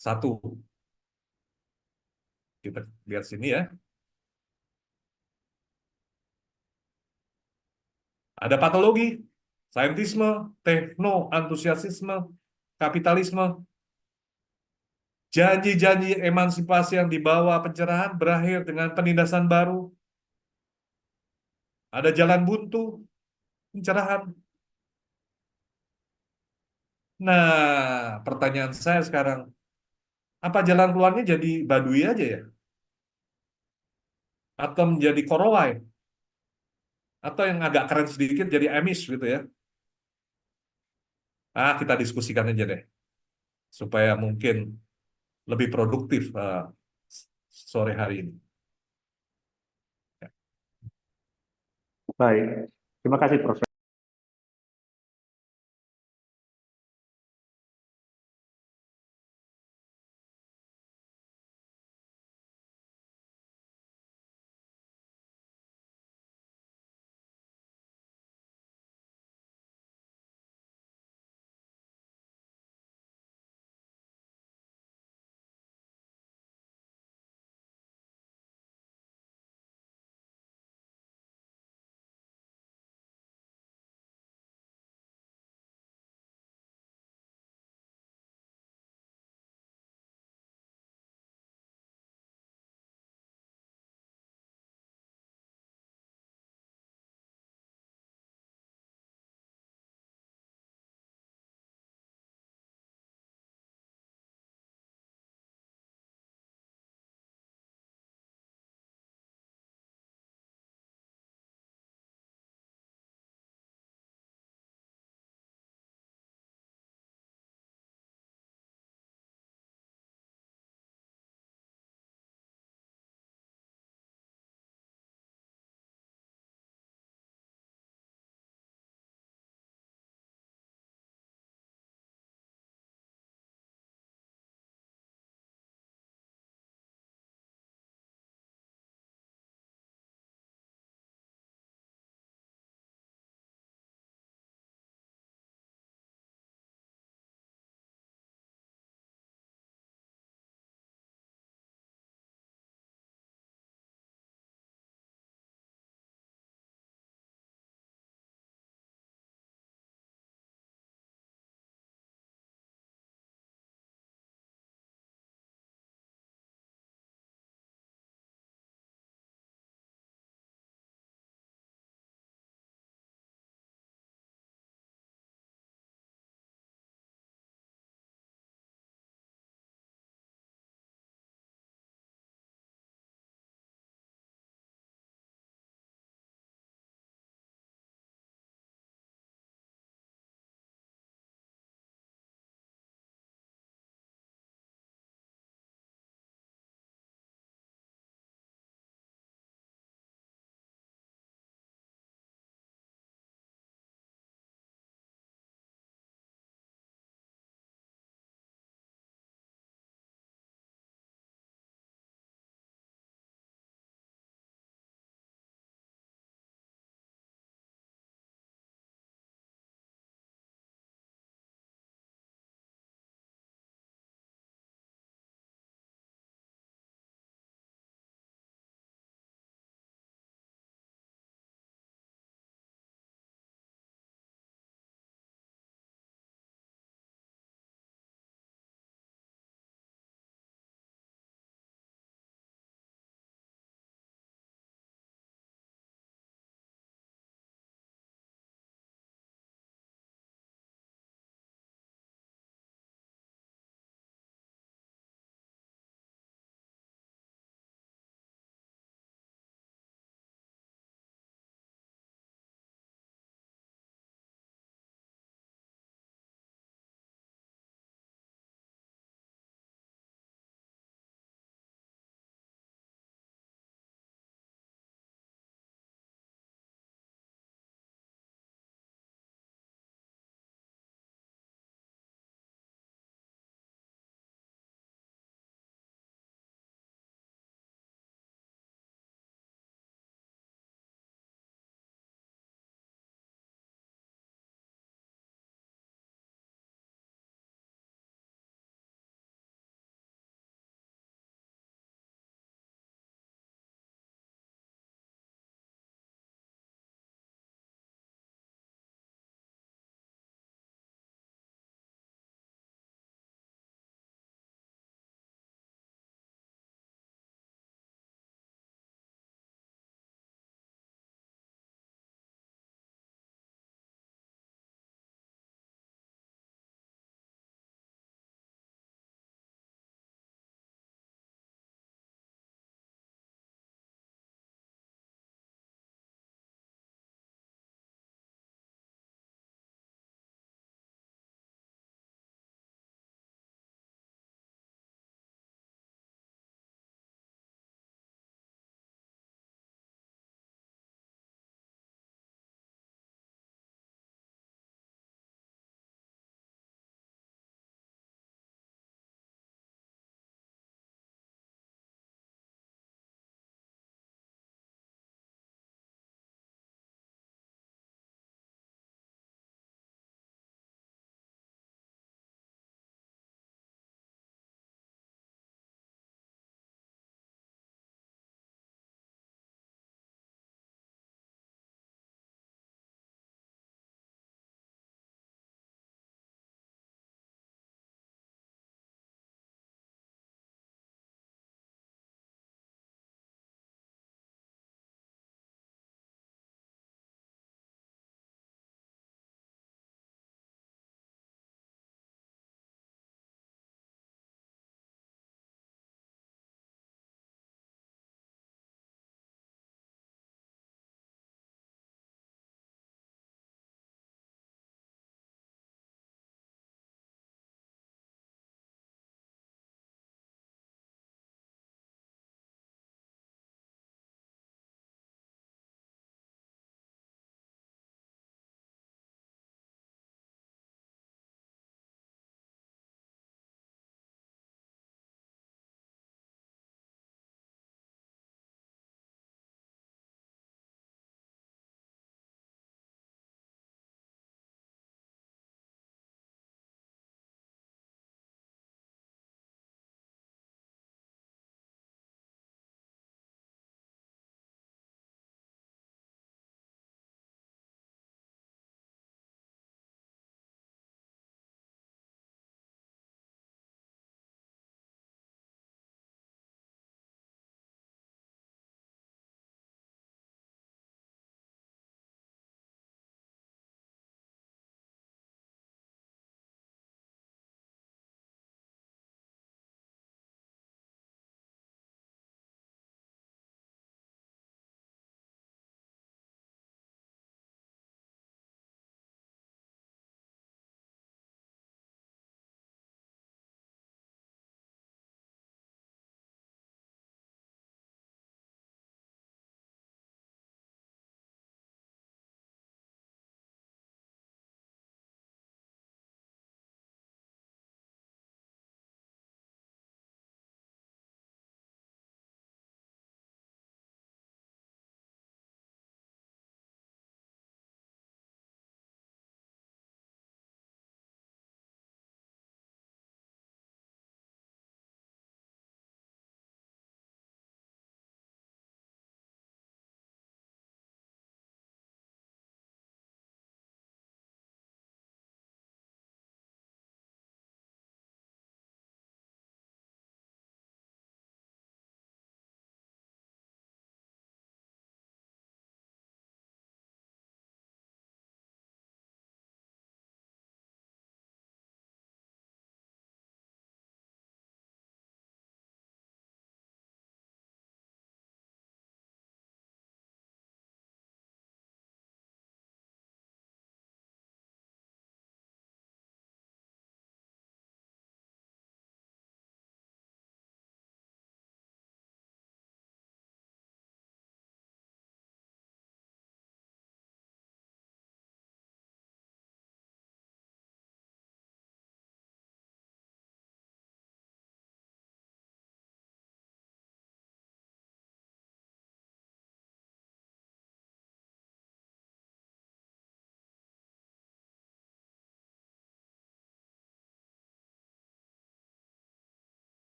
satu. Kita lihat sini ya. Ada patologi, saintisme, tekno-antusiasisme, kapitalisme, janji-janji emansipasi yang dibawa pencerahan berakhir dengan penindasan baru. Ada jalan buntu, pencerahan. Nah, pertanyaan saya sekarang, apa jalan keluarnya jadi Baduy aja ya? Atau menjadi Korowai? Atau yang agak keren sedikit jadi Amish gitu ya? Kita diskusikan aja deh. Supaya mungkin lebih produktif sore hari ini. Baik, terima kasih Prof.